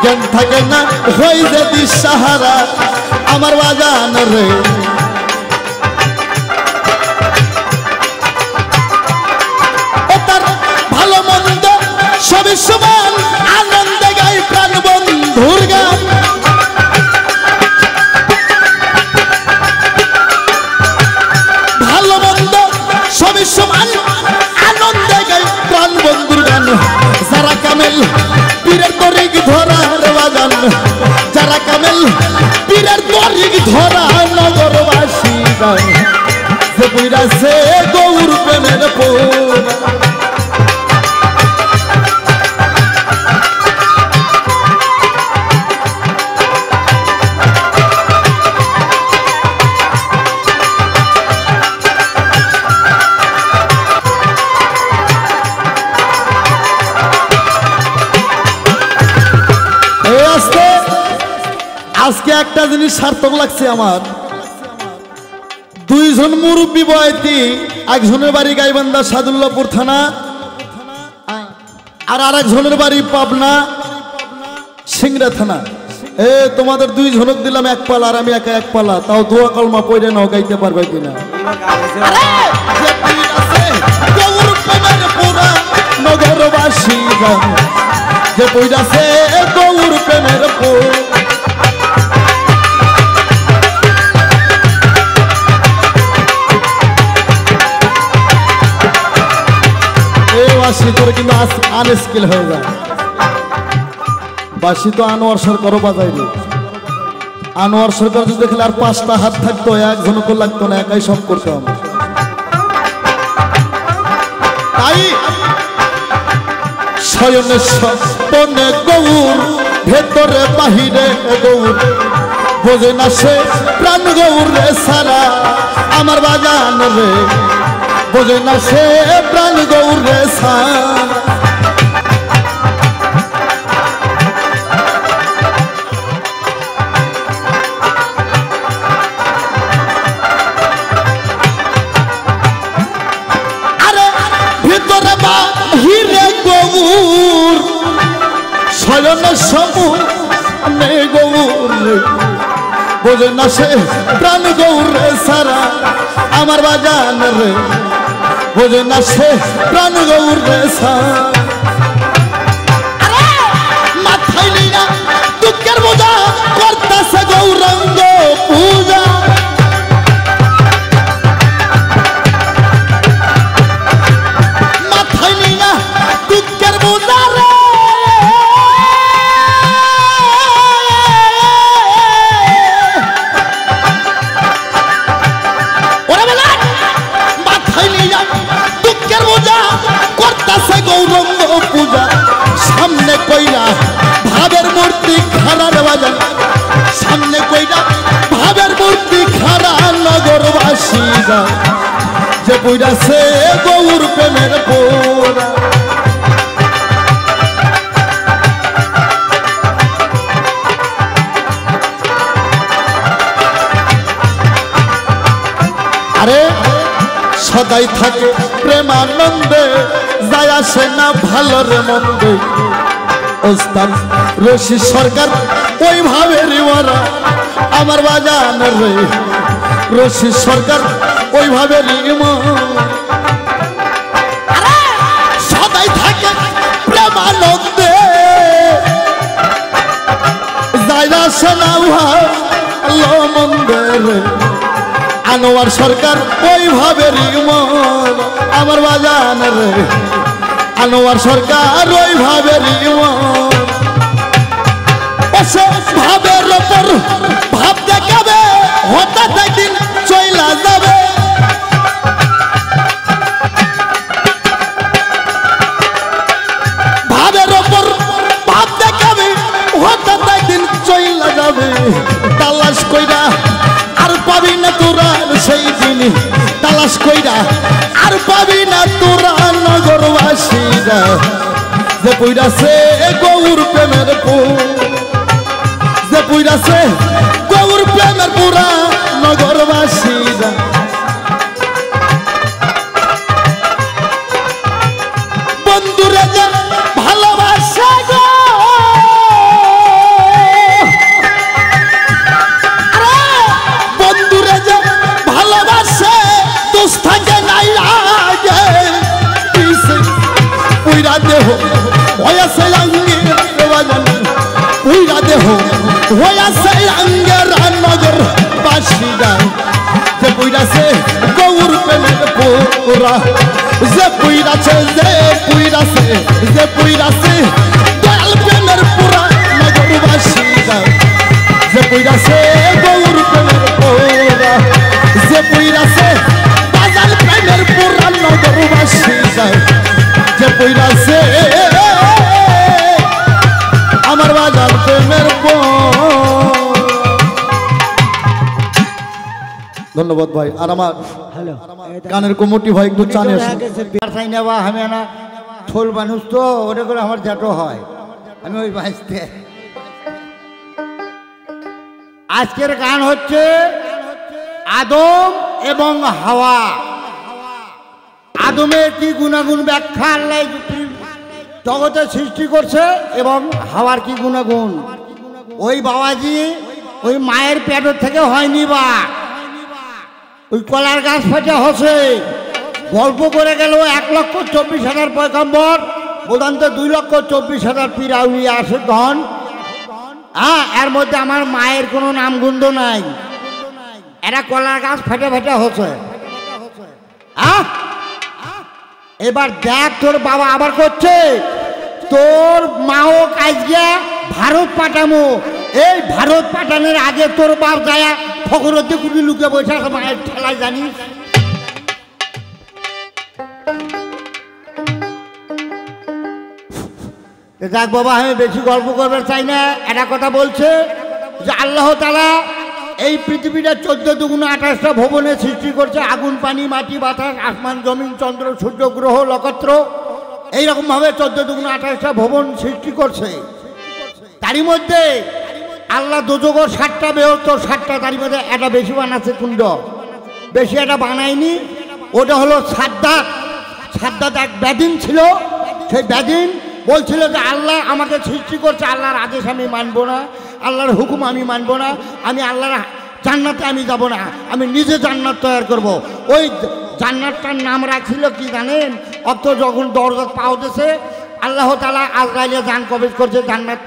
জ্ঞান থাকে না হই যদি সাহারা আমার বাজান রে। ও তার ভালো মন্দ সবই সমান, আনন্দে গাই প্রাণ বন্ধুর গান। ভালো মন্দ সবই সমান, আনন্দে গাই প্রাণ বন্ধুর গান। যারা কামেল পীরের তরিক ধরার বাগান, যারা কামেল পীরের তরিক ধরা নগরবাসী গান। যে পুইরা সে গৌর প্রেমের পুরা। আজকে একটা জিনিস সার্থক লাগছে আমার, 2 জন মুরব্বী বয়তি, একজনের বাড়ি গাইবান্ধা সাদুল্লাপুর থানা, আর আরেকজনের বাড়ি পাবনা সিংড়া থানা। তোমাদের 2 জনক দিলাম 1 পালা, আর আমি একা 1 পালা, তাও দোয়া কলমা পড়ে নাও, গাইতে পারবে কিনা? নগরবাসী যে পইরাছে গৌর প্রেমের পুরা। বাসি তোর কিন্তু আনস্কিল হয়ে যায়। বাসি তো আনোয়ার সরকারও বাজাইবে, আনোয়ার সরকার যদি দেখলে আর 5টা হাত থাকতো, একজনকে লাগতো না, একাই সব করতাম। তাই শয়নে স্বপ্নে গৌর, ভেতরে বাহিরে গৌর, বোঝে না সে প্রাণ গৌর রে সারা আমার বাজান রে, বোঝে না সে প্রাণ গৌর রে সারা। বাহিরে গৌর, শয়নে স্বপ্নে গৌর, বোঝে না সে প্রাণ গৌর রে সারা আমার বাজান রে, বোঝে না সে প্রাণ গৌর রে সারা। মাথায় নিয়া দুঃখের বোঝা করতেছে গৌরাঙ্গ পূজা, গৌরঙ্গ পূজা। সামনে কইরা ভাবের মূর্তি খারার বাজান, সামনে কইরা ভাবের মূর্তি খারা নগরবাসীরা, যে বইরা সে গৌর প্রেমের পোড়া। আরে সদাই থাকে প্রেমানন্দে, যায় আসে না ভালোর মন্দে। ওস্তাদ রশি সরকার ওইভাবে রিওয়ারা আমার বাজান রে, রশি সরকার ওইভাবে রিমা। সদাই থাকে প্রেমানন্দে, যায় আসে না ভালো মন্দে রে। আনোয়ার সরকার ওইভাবে রিমন আমার বাজান রে, আনোয়ার সরকার ওইভাবে রিমন। ভাবের ওপর ভাব দেখাবে, হঠাৎ একদিন চইলা যাবে। ভাবের ওপর ভাব দেখাবে, হঠাৎ একদিন চইলা যাবে। তালাশ কইরা আর পাবি না তোরা সেই দিন, তালাশ কইরা আর পাবি না তোরা নগরবাসীরা, যে পুইরাছে গৌর প্রেমের পুর, যে পুইরাছে গৌর প্রেমের পুরা নগরবাসীরা। বন্ধুরে যে ভালোবাসা গো, বন্ধুরে যে ভালোবাসে দোষ থাকে নাই আগে, পুইরা দেহ হয়েছে অঙ্গের বাজান, পুইরা দেহ হয়েছে অঙ্গের নগরবাসীরা, যে পুইরাছে গৌর প্রেমের পুরা, যে পুইরাছে যে পুইরাছে যে পুইরাছে দয়াল প্রেমের পুরা নগরবাসীরা, যে পুইরাছে গৌর প্রেমের পুরা, যে পুইরাছে বাজাল প্রেমের পুরা নগরবাসীরা, যে পুইরাছে আমার বাজাল প্রেমের পুরা। ধন্যবাদ ভাই। আর আমার গানের কমিটি ভাই একটু চানে আমি না ছোল মানুষ তো, ওটা করে আমার জ্যাঠো হয়, আমি ওই বাঁচতে। আজকের গান হচ্ছে আদম এবং হাওয়া। আদমের কি গুণাগুণ ব্যাখ্যা আল্লাহ জগতে সৃষ্টি করছে, এবং হাওয়ার কি গুণাগুণ। ওই বাবাজি ওই মায়ের পেটের থেকে হয়নি, বা ওই কলার গাছ ফেটে হসে। গল্প করে গেল 1,24,000 পয়গম্বর, প্রধানত 2,24,000 পীর আউলিয়া আসে ধন। হ্যাঁ, এর মধ্যে আমার মায়ের কোনো নামগন্ধ নাই। এরা কলার গাছ ফেটে ফেটে হচ্ছে। হ্যাঁ, এবার দেখ তোর বাবা আবার করছে, তোর মাও কাজ গিয়া ভারত পাঠামো, এই ভারত পাঠানোর আগে তোর বাপ যায় ফকরদ্দি কুটি লুকে বসে আছে মায়ের ঠেলায়, জানিস? যাক বাবা, আমি বেশি গল্প করবার চাই না। একটা কথা বলছে যে আল্লাহ তাআলা এই পৃথিবীটা 14 দুগুণ 28টা ভবনে সৃষ্টি করছে। আগুন, পানি, মাটি, বাতাস, আসমান, জমিন, চন্দ্র, সূর্য, গ্রহ, নক্ষত্র, এইরকমভাবে 14 দুগুণ 28টা ভবন সৃষ্টি করছে। তারই মধ্যে আল্লাহ দোজগর 7টা বেহত 7টা, তারই মধ্যে একটা বেশি বানাচ্ছে কুণ্ড, বেশি একটা বানায়নি। ওটা হলো সাদ্দাত। সাদ্দাত এক ব্যাদিন ছিল। সেই ব্যাদিন বলছিল যে আল্লাহ আমাকে সৃষ্টি করছে, আল্লাহর আদেশ আমি মানবো না, আল্লাহর হুকুম আমি মানবো না, আমি আল্লাহর জান্নাতে আমি যাব না, আমি নিজে জান্নাত তৈরি করব। ওই জান্নাতটার নাম রাখছিল কি জানেন? অত যখন দরজা পাওতেছে আল্লাহ তাআলা আজরাইলে জান কবজ করছে, জান্নাত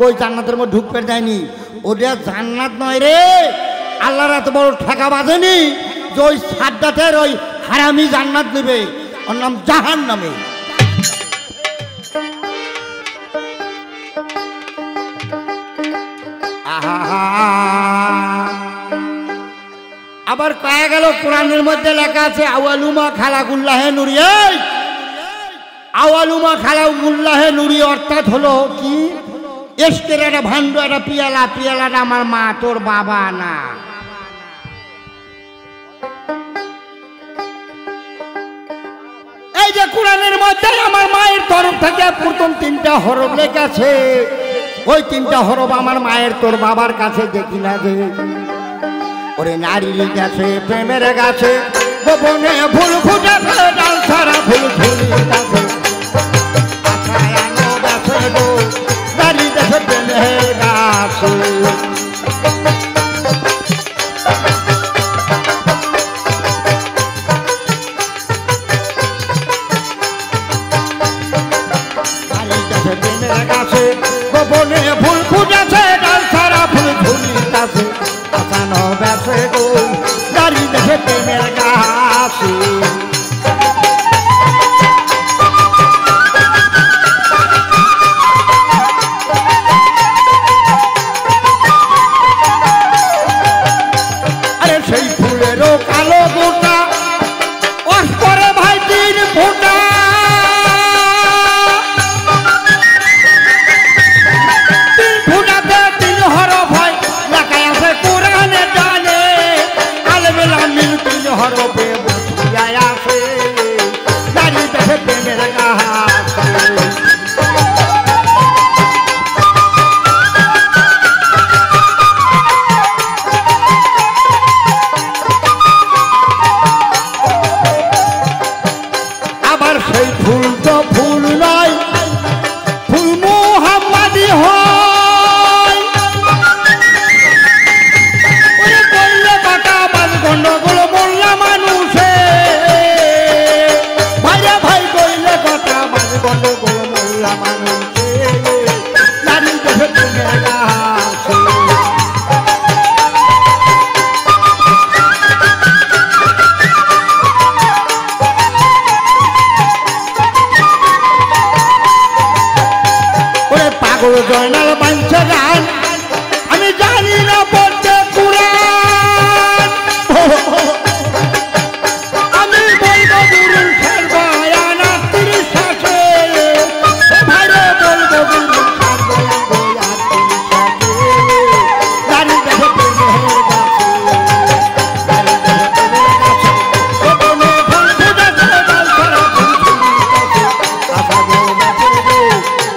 ওই জান্নাতের মধ্যে ঢুকতে দেয়নি। ওটা জান্নাত নয় রে, আল্লাহর এত বড় ঠেকা বাঁধেনি যে ওই সাদ্দাতের ওই হারামি জান্নাত নেবে, ওর নাম জাহান্নামে। আবার কয়ে গেল কোরআনের মধ্যে লেখা আছে আওয়ালুমা খালাকুল্লাহে নুরি। আওয়ালুমা খালাকুল্লাহে নুরি অর্থাৎ হলো কি, এসকের একটা ভান্ড, একটা পিয়ালা, পিয়ালাটা আমার মা, তোর বাবা না। এই যে কোরআনের মধ্যে আমার মায়ের তরফ থেকে প্রথম 3টা হরফ লেখা আছে, ওই 3টা হরফ আমার মায়ের তোর বাবার কাছে দেখি না যে। ওরে নারীর গাছে প্রেমের গাছে গোপনে ফুল ফুটেছে, ডাল ছাড়া ফুল ঝুলিতেছে, আছায়ানো গাছে গো নারী গাছে প্রেমের গাছে। গোপনে ফুল ফুটেছে, ডাল ছাড়া ফুল ঝুলিতেছে, আছানো গাছে গো নারী গাছে প্রেমের গাছে। আরে সেই ফুলেরও কালো গোটা ওয়াশ করে ভাই 3 ফোঁটা, হরপে বসিয়া আছে নারী গাছে প্রেমের গাছে। আবার সেই ফুল তো ফুল নয়, ফুল মুহাম্মাদি হয়। ওরে কইলে বাটা বাজ গন্ডগোল মোল্লা মানুষে, ভাইয়া ভাই কইলে বাটা বাজ গন্ডগোল মোল্লা মানুষে, নারী গাছে প্রেমের গাছে। ওরে পাগল জয়নাল বাঞ্ছা গান, আমি জানি না পড়তে কুরআন, আমি বলবো গুরুর শের বয়ান 30 সাথে, ভাইরে বলবো গুরুর শের বয়ান 30 সাথে, নারী গাছে প্রেমের গাছে, নারী গাছে প্রেমের গাছে, গোপনে ফুল ফুটেছে, ডাল ছাড়া ফুল ঝুলিতেছে, আছানো গাছে গো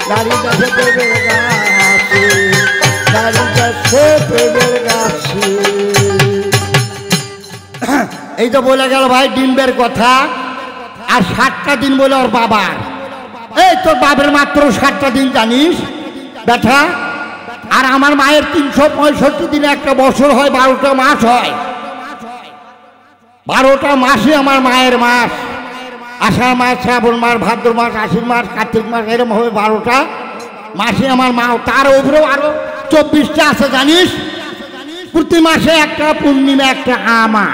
নারী গাছে প্রেমের গাছে, নারী গাছে প্রেমের গাছে। এই তো বলে গেল ভাই ডিম্বের কথা। আর 7টা দিন বলে ওর বাবার। এই তোর বাবার মাত্র 7টা দিন জানিস বেটা? আর আমার মায়ের 365 দিনে একটা বছর হয়, 12টা মাস হয়। 12টা মাসই আমার মায়ের মাস। আষাঢ় মাস, শ্রাবণ মাস, ভাদ্র মাস, আশ্বিন মাস, কার্তিক মাস, এরকম হবে 12টা মাসে আমার মা। তার উপরেও আরো 24টা আছে জানিস। প্রতি মাসে একটা পূর্ণিমা, একটা আমা,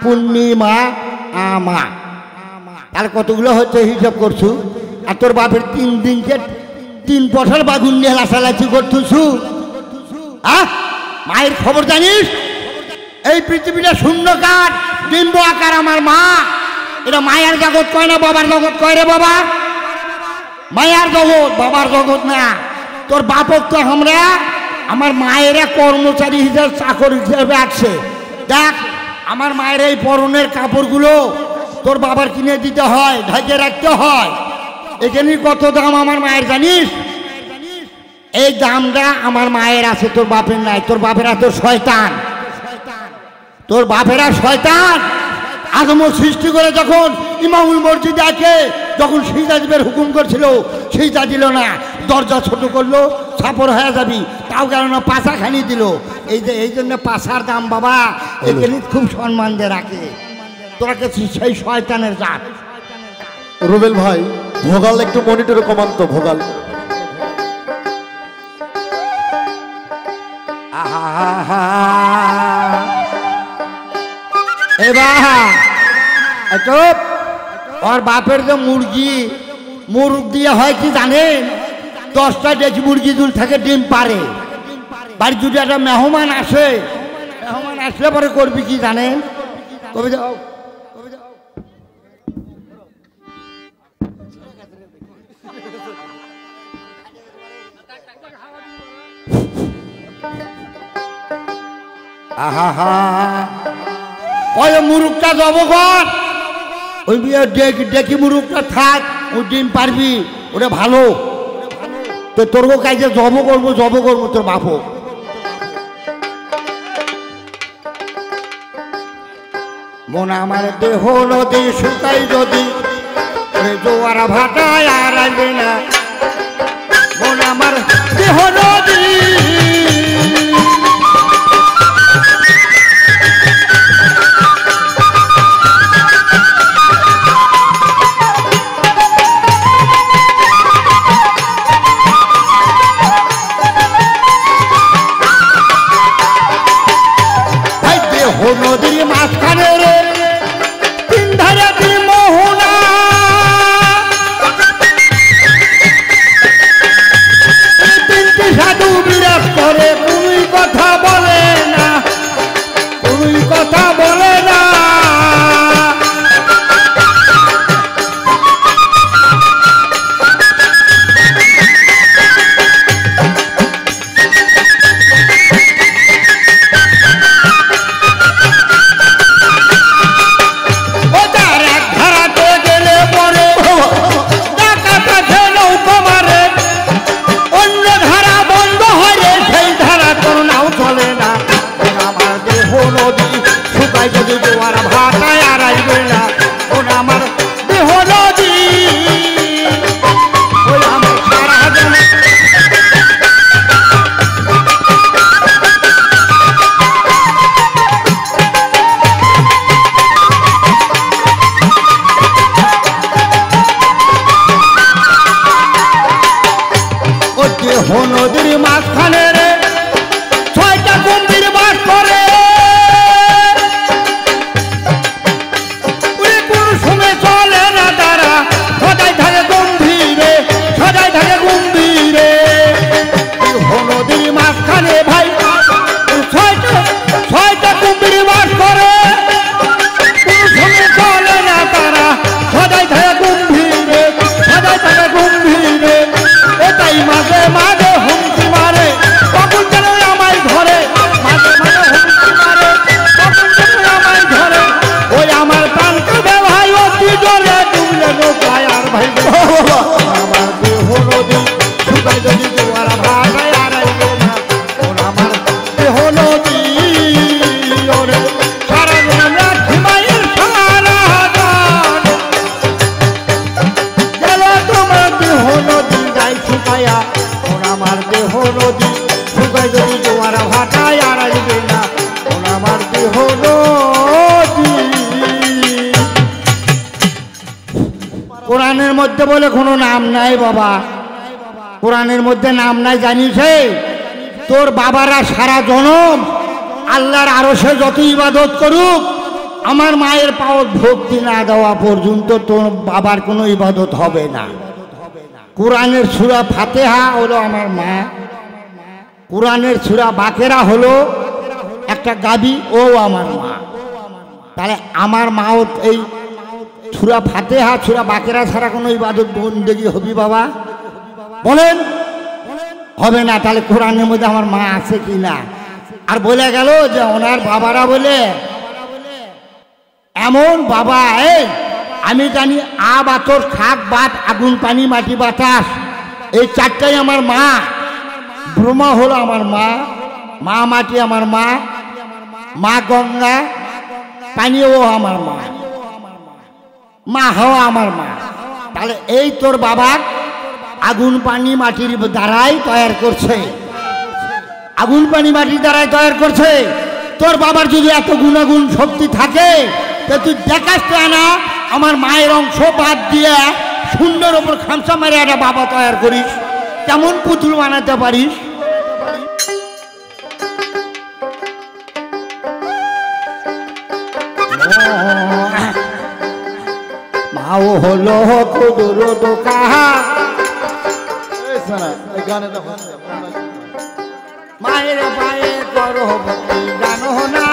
পূর্ণিমা আমা। তাহলে কতগুলো হচ্ছে হিসাব করছু? আর তোর বাপের 3 দিনকে 3 বছর বাগুন নিয়ে লাসালাচি করতেছু। মায়ের খবর জানিস? এই পৃথিবীটা শূন্যকার, ডিম্ব আকার আমার মা। এটা মায়ের জগৎ কয় না বাবার জগৎ কয় রে বাবা? মায়ার জগৎ, বাবার জগৎ না। তোর বাপক তো আমরা আমার মায়েরা কর্মচারী হিসেবে চাকর হিসেবে আসছে। দেখ আমার মায়ের এই পরনের কাপড়গুলো তোর বাবার কিনে দিতে হয়, ঢেকে রাখতে হয়। এখানে কত দাম আমার মায়ের জানিস? এই দামটা আমার মায়ের আছে, তোর বাপের নাই। তোর বাপেরা তো শয়তান, তোর বাপেরা শয়তান। আদম সৃষ্টি করে যখন ইমামুল মসজিদে আছে, যখন সিজদা দিবের হুকুম করছিল, সিজদা দিল না, দরজা ছোট করলো, ছাপর হয়ে যাবি, তাও গেল না, পাশা খানি দিল। এই জন্য পাশার দাম বাবা এখানে খুব সম্মান দিয়ে রাখে। তোরা কাছে সেই শয়তানের জাত। রুবেল ভাই ভোগাল একটু মনিটরে কমান তো, ভোগাল। এবার ওর বাপের যে মুরগ দিয়ে হয় কি জানেন? 10টা ডেকি মুরগি দুল থেকে ডিম পারে। বাড়ি যদি একটা মেহমান আসলে পরে করবি কি জানেন? কবে যাও ওই মুরগটা জব কর, ওই ডেকি মুরগটা থাক, ওই ডিম পারবি, ওটা ভালো। তো তোর কাজে জব করবো তোর বাপু। মন আমার দেহ নদী শুকাই যদি জোয়ারা ভাটায় আর আসবে না। মন আমার দেহ নদী নদীর মাঝখানে রে তিন ধারে মোহনা, তিনটি সাধু বিরাজ করে, কোনই কথা বলে না, কোনই কথা বলে না। নদীর মাঝখানে রে 6টা গম্ভীর বাস করে, কোন সময় চলে না তারা, সদাই থাকে গম্ভীরে, সদাই থাকে গম্ভীরে। নদীর মাঝখানে ভাই 6টা গম্ভীর বাস করে, কোন সময় চলে না তারা, সদাই থাকে গম্ভীরে, সদাই থাকে গম্ভীরে। এটাই মাঝে মাঝে হুমকি মারে, কখন যেন আমায় ধরে, মাঝে মাঝে হুমকি মারে, কখন যেন আমায় ধরে। ওই আমার প্রাণ কাঁদে ভাই অতি জোরে, ডুবলে নৌকায় আর ভাই আমার দেহ নদী শুকাই যদি জোয়ারা ভাটায় আর আইবে না। ওর আমার দেহ নদী ওরে সারা জীবন রাখি মায়ের সারা গান, গেল তোমার দেহ নদী যাই শুকায়া। ওর আমার দেহ নদী শুকাই যদি জোয়ারা ভাটায় আর আসবে না। ওর আমার দেহ নদী। কোরআনের মধ্যে বলে কোনো নাম নাই বাবা, কোরআনের মধ্যে নাম নাই জানিস? তোর বাবারা সারা জনম আল্লাহর আরশে যত ইবাদত করুক, আমার মায়ের পাওয়ার ভক্তি না দেওয়া পর্যন্ত তোর বাবার কোনো ইবাদত হবে না। কোরআনের সূরা ফাতিহা হলো আমার মা, কোরআনের সূরা বাকেরা হলো একটা গাবি, ও আমার মা। তাহলে আমার মাও এই সূরা ফাতিহা সূরা বাকেরা ছাড়া কোনো ইবাদত বন্দেগী হবি বাবা? বলেন হবে না। তাহলে কোরআনের মধ্যে আমার মা আছে কি না? আর বলে গেল যে ওনার বাবারা বলে এমন বাবা, এই আমি জানি আ বাতর খাক বাত আগুন পানি মাটি বাতাস, এই চারটাই আমার মা। ব্রহ্মা হলো আমার মা, মা মাটি আমার মা, মা গঙ্গা পানিও আমার মা, মা হওয়া আমার মা। তাহলে এই তোর বাবা আগুন পানি মাটির দ্বারাই তৈরি করছে, আগুন পানি মাটির দ্বারাই তৈরি করছে। তোর বাবার যদি এত গুণাগুণ শক্তি থাকে তা তুই দেখাস না আমার মায়ের অংশ বাদ দিয়ে সুন্দর ওপর খামসা মারে একটা বাবা তৈরি করিস, কেমন পুতুল বানাতে পারিস? মাও হলো কুদরত কাহা, মায়ের পায়ে করো ভক্তি জানো না,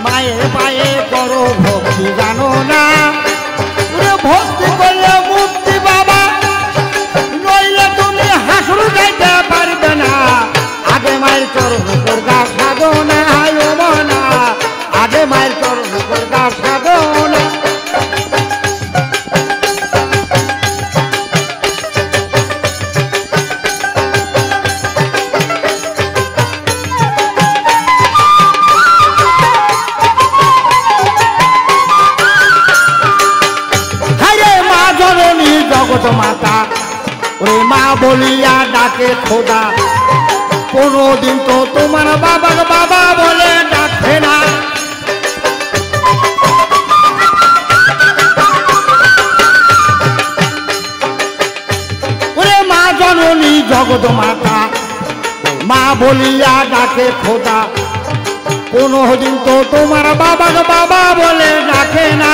মায়ের পায়ে করো ভক্তি জানো না। ভক্তি করলে মুক্তি বাবা, নইলে তুমি হাসুর যাইতে পারবে না। আগে মায়ের চরণ করগা সাধনা না, আগে মায়ের চরণ করগা সাধনা। মাতা ওরে মা বলিয়া ডাকে খোদা, কোনদিন তো তোমার বাবার বাবা বলে ডাকে না। ওরে মা জননী জগৎ মাতা, মা বলিয়া ডাকে খোদা, কোনদিন তো তোমার বাবার বাবা বলে ডাকে না।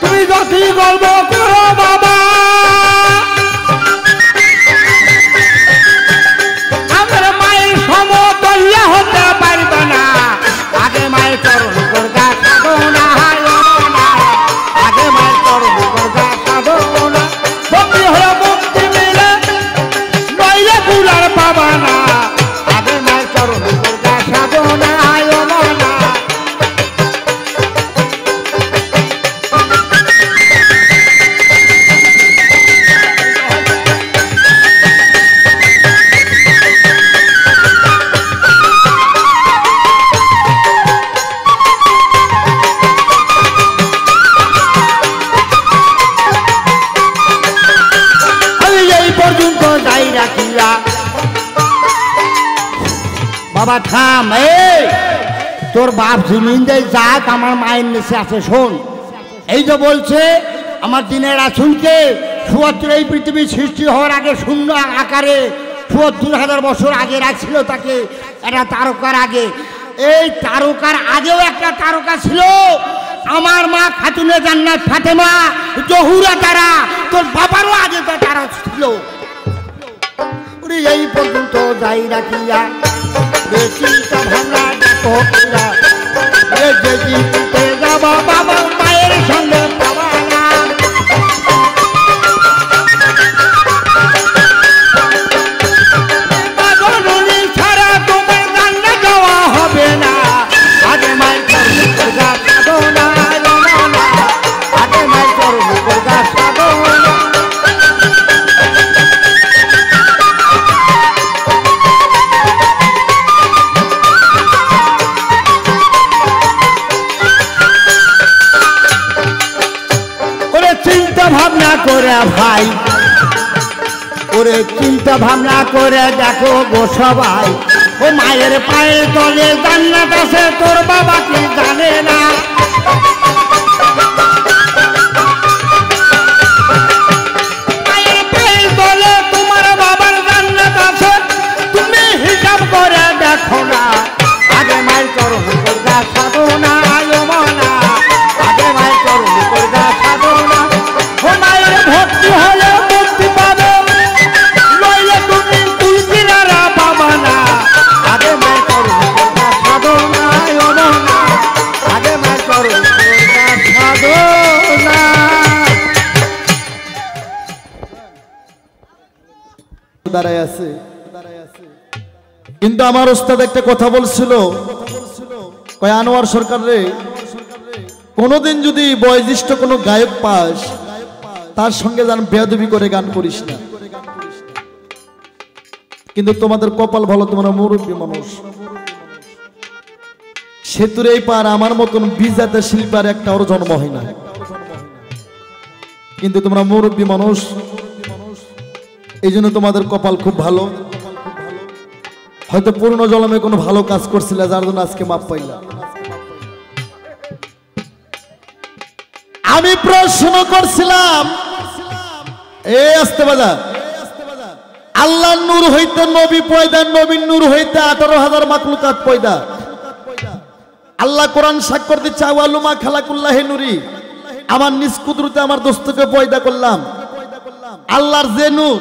তুমি যতই গল্প করো বাবা, আমার মায়ের সমতুল্য হতে পারবে না। আগে মায়ের চরণ করগা সাধনা, আগে মায়ের চরণ করগা সাধনা। ভক্তি হলো মুক্তি মিলে, নইলে বুলার পাবা না। আগে মায়ের চরণ করগা সাধনা। বাবা থাম, তোর বাপ জমিন দেয় যাক, আমার মায়ের নিচে আছে। শোন, এই যে বলছে আমার দিনের রাসূলকে ৭৪ এই পৃথিবী সৃষ্টি হওয়ার আগে শূন্য আকারে ৭৪,০০০ বছর আগে রাখছিল তাকে একটা তারকার আগে। এই তারকার আগেও একটা তারকা ছিল, আমার মা খাতুনে জান্নাত ফাতেমা জহুরা তারা। তোর বাবারও আগে তো তারা ছিল। এই পর্যন্ত যাই রাখিয়া চিন্তা ভাবনা দেখো যাবা বাবা মায়ের সঙ্গে পাবা না। ছাড়া তোমার রান্না যাওয়া হবে না। আগে মায়ের চরণ করগা সাধনা, আগে মায়ের চরণ করগা সাধনা। ভাবনা করে ভাই, ওরে চিন্তা ভাবনা করে দেখো গো সবাই, ও মায়ের পায়ের তলে জান্নাত আছে, তোর বাবা কি জানে না? মায়ের পায়ের তলে তোমার বাবার জান্নাত আছে, তুমি হিসাব করে দেখো না। আগে মায়ের চরণ করগা সাধনা, আগে মায়ের চরণ করগা সাধনা। ও মায়ের দাঁড়ায় আছে। কিন্তু আমার ওস্তাদ একটা কথা বলছিল, কয় আনোয়ার সরকার রে, কোনোদিন যদি বয়োজ্যেষ্ঠ কোনো গায়ক পাস তার সঙ্গে যেন বেয়াদবি করে গান করিস না। কিন্তু তোমাদের কপাল ভালো, তোমরা মুরব্বী মানুষ, সেতুর এই পার আমার মতন বিজাতে শিল্পীর একটা ওর জন্ম হয় না। কিন্তু তোমরা মুরব্বী মানুষ, এই জন্য তোমাদের কপাল খুব ভালো। হয়তো পূর্ণ জন্মে কোনো ভালো কাজ করছিল, যার জন্য আজকে মাপ পাইলা। আমি প্রশ্ন করছিলাম, আসতে বাজা, আল্লাহ নূর হইতে নবী পয়দা, নবীন নূর হইতে 18,000 মাখলুকাত পয়দা। আল্লাহ কোরআন স্বাক্ষর দিচ্ছে, আওয়ালুমা খালাকুল্লাহি নূরি, আমার নিজ কুদরতে আমার দোস্তকে পয়দা করলাম। আল্লাহর যে নূর,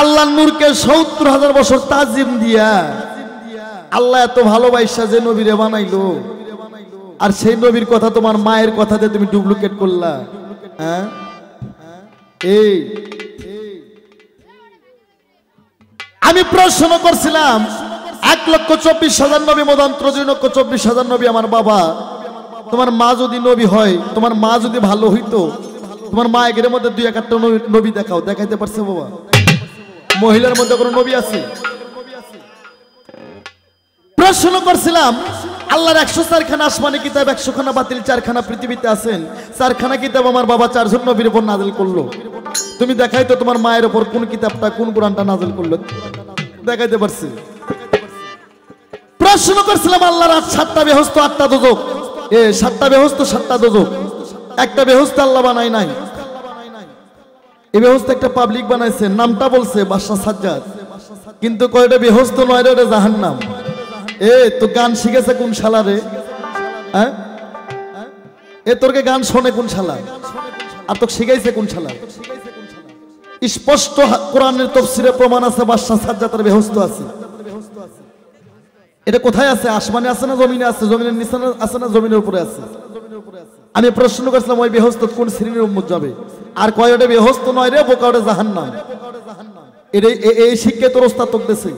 আল্লাহর নূরকে 70,000 বছর তাজিম দিয়া আল্লাহ এত ভালোবাসা যে নবীরে বানাইলো, আর সেই নবীর কথা তোমার মায়ের কথাতে তুমি ডুপ্লিকেট করলা। হ্যাঁ, এই আমি প্রশ্ন করছিলাম, 1,24,000 নবী মতান্তর, 2,24,000 নবী আমার বাবা। তোমার মা যদি নবী হয়, তোমার মা যদি ভালো হইতো, তোমার মা এর মধ্যে 2-1টা নবী দেখাও, দেখাইতে পারছে বাবা? মহিলার মধ্যে কোনো নবী আছে? প্রশ্ন করছিলাম, আল্লাহর 104খানা আসমানি কিতাব, 100খানা বাতিল, 4খানা পৃথিবীতে আছেন। 4খানা কিতাব আমার বাবা 4 জন নবীর উপর নাজিল করলো। তুমি দেখাই তো তোমার মায়ের উপর কোন কিতাবটা, কোন কোরআনটা নাজিল করলো, দেখাইতে পারছি? প্রশ্ন করছিলাম, আল্লাহর 7টা বেহেশত, 8টা দোজখ, 7টা বেহেশত, 7টা দোজখ, একটা বেহেশত আল্লাহ বানাই নাই। এই বেহেশত একটা পাবলিক বানাইছে, নামটা বলছে বাদশা সাজ্জাদ, কিন্তু কয়টা বেহেশত নয় রে, ওটা জাহান্নাম। তো গান শিখেছে কোন শালা রে? হ্যাঁ, তোরকে গান শোনে কোন শালা, আর তোকে শিখাইছে কোন শালা? স্পষ্ট কোরআনের তাফসীরে প্রমাণ আছে, বাদশা সাজ্জাদের বেহেশত আছে। এটা কোথায় আছে? আসমানে আছে না জমিনে আছে? জমিনের নিচে আছে না জমিনের উপরে আছে? আমি প্রশ্ন করছিলাম, ওই বেহেশত কোন শ্রেণীর উম্মত যাবে? আর কয়টা বেহেশত নয় রে বোকা, ওটা জাহান্নাম। এই শিক্ষা তোর ওস্তাদ তোকে দিয়েছে।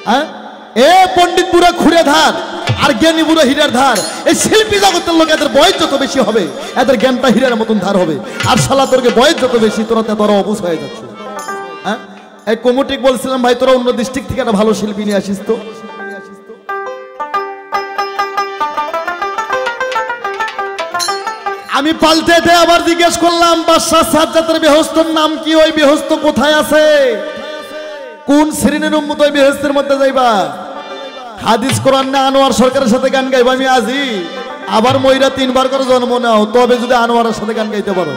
হ্যাঁ, পণ্ডিত বুড়া খুঁড়ে ধার আর জ্ঞানী বুড়া হীরার ধার। এই শিল্পী জগতের লোক, এদের বয়স যত বেশি হবে, এদের জ্ঞানটা হীরার মতন ধার হবে। আর শালা তোরকে বয়স যত বেশি, তোরা অবুঝ হয়ে যাচ্ছে। হ্যাঁ, এই কমিটিক বলছিলাম, ভাই তোরা অন্য ডিস্ট্রিক্ট থেকে একটা ভালো শিল্পী নিয়ে আসিস তো। আমি পাল্টে আবার জিজ্ঞেস করলাম, বাদশা সাজ্জাদের বেহেশতের নাম কি? ওই বেহেশত কোথায় আছে? কোন শ্রেণীর উম্মত ওই বেহেশতের মধ্যে যাইবা? হাদিস কোরআন না আনোয়ার সরকারের সাথে গান গাইবা? আমি আজি আবার মইরা 3বার করে জন্ম নাও, তবে যদি আনোয়ারের সাথে গান গাইতে পারো।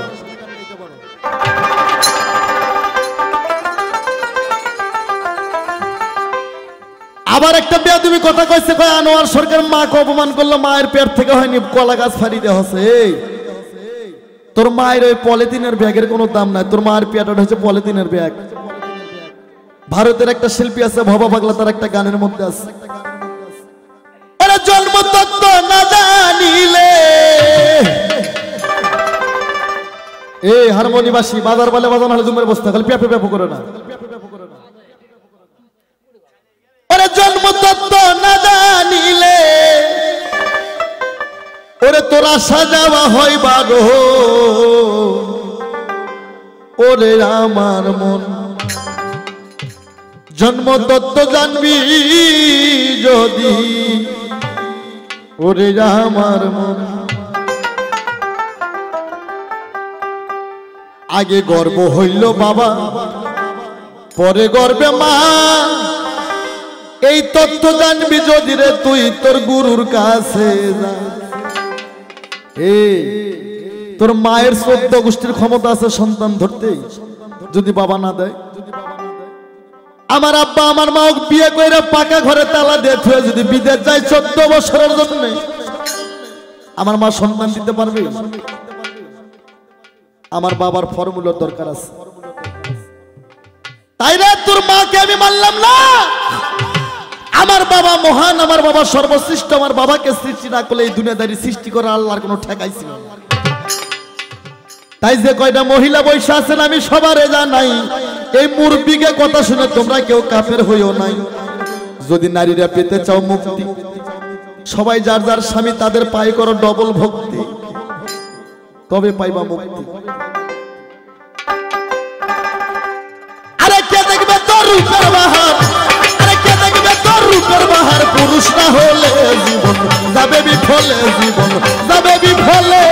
আবার একটা বেয়াদবি কথা কইছে, কয় আনোয়ার সরকার মাকে অপমান করলো, মায়ের পেট থেকে হয়নি, কলা গাছ ফাড়ি দেওয়া হচ্ছে। তোর মায়ের ওই পলিথিনের ব্যাগের কোনো দাম নাই, তোর মায়ের পেট হচ্ছে পলিথিনের ব্যাগ। ভারতের একটা শিল্পী আছে ভবা পাগলা, তার একটা গানের মধ্যে আছে, এরা জন্ম তত্ত্ব না জানিলে, হারমোনি বাসি বাজার বলে বাজানো হলে জুমের বস্তা, খালি পেপে পেপো করে না। এরা জন্ম তত্ত্ব না জানিলে, ওরে তোরা সাজাওয়া হয় বারো, ওরে আমার মন জন্ম তত্ত্ব জানবি যদি, ওরে আমার মন। আগে গর্ব হইল বাবা, পরে গর্বে মা, এই তত্ত্ব জানবি যদি রে তুই তোর গুরুর কাছে যা। তোর মায়ের 14 গোষ্ঠীর ক্ষমতা আছে সন্তান ধরতে, যদি বাবা না দেয়। আমার আব্বা আমার মা বিয়ে করে পাকা ঘরে তালা দিয়ে থুয়ে যদি বিদেশ যায় 14 বছরের জন্য, আমার মা সন্তান দিতে পারবে? আমার বাবার ফর্মুলার দরকার আছে। তাই না তোর মাকে আমি মানলাম না। আমার বাবা মহান, আমার বাবা সর্বশ্রেষ্ঠ। আমার বাবাকে সৃষ্টি না করলে এই দুনিয়াদারি সৃষ্টি করা আল্লাহর কোনো ঠেকাই ছিল না। তাই যে কয়টা মহিলা বৈশা আছেন আমি সবারে জানাই, এই মুরব্বিকে কথা শুনে তোমরা কেউ কাফের হইও নাই। যদি নারীরা পেতে চাও মুক্তি, সবাই যার যার স্বামী তাদের পায়ে করো ডবল ভক্তি, তবে পাইবা মুক্তি। আরে কে দেখবে তোর রূপের বাহার, আরে কে দেখবে তোর রূপের বাহার, পুরুষ না হলে জীবন যাবে বিফলে, জীবন যাবে বিফলে।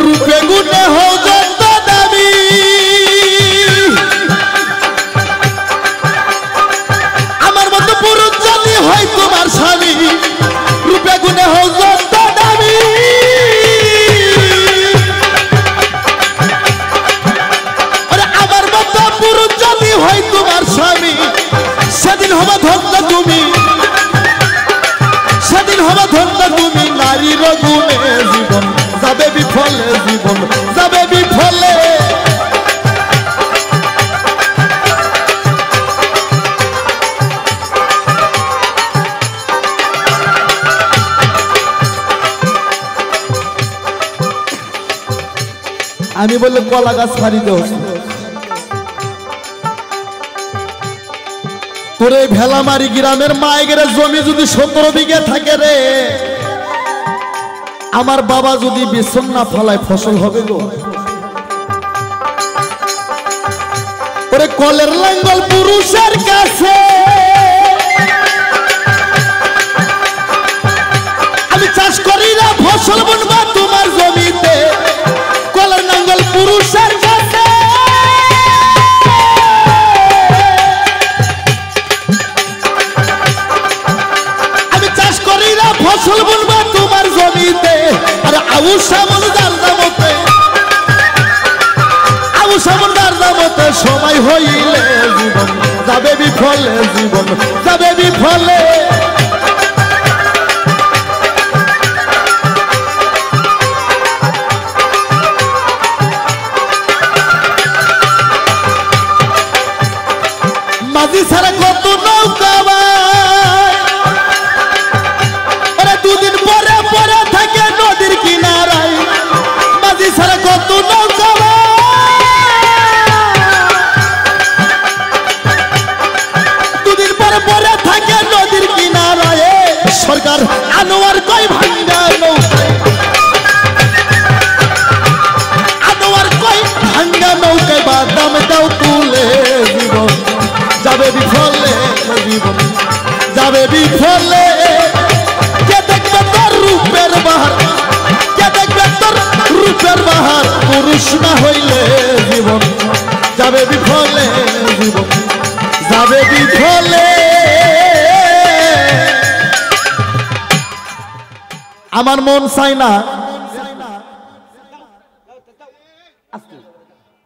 রূপে গুণে হও যত দামি, আমার মতো পুরুষ যদি হয় তোমার স্বামী, রূপে গুণে হও যত দামি। আমার মতো পুরুষ যদি হয় তোমার স্বামী, সেদিন হবে ধন্য তুমি, সেদিন হবে ধন্য তুমি। নারীর গুণে জীবন যাবে বিফলে, জীবন যাবে বিফলে। আমি বললে কলা গাছ ফাড়িতে হচ্ছে তোর এই ভেলামারি গ্রামের মায়ের জমি যদি 17 বিঘে থাকে রে, আমার বাবা যদি বেসন না ফলায় ফসল হবে গো। ওরে কলের লাঙ্গল পুরুষের কাছে আমি চাষ করি না, ফসল বুনবা তোমার জমিতে, কলের লাঙ্গল পুরুষের কাছে। আমি চাষ করি না, ফসল বুনবা তোমার জমিতে। আরে আবু সামন দারদামতে, আবু সামন দারদামতে সময় হইলে জীবন যাবে বিফলে, জীবন যাবে বিফলে। মাঝি ছাড়া কত নৌকা ভাই, ওরা দুদিন পরে পরে থাকে নদীর কিনারায়। মাঝি ছাড়া কত নৌকা ভাই, দুদিন পরে পরে থাকে নদীর কিনারায়। সরকার আনোয়ার কই ভাঙ্গা নৌকায়, আনোয়ার কই ভাঙ্গা নৌকায় বাদাম দাও তুলে, জীবন যাবে বিফলে, জীবন যাবে বিফলে। কে দেখবে তোর রূপের বাহার, কে দেখবে তোর রূপের বাহার, পুরুষ না হইলে জীবন যাবে বিফলে, জীবন যাবে বিফলে। আমার মন চাই না,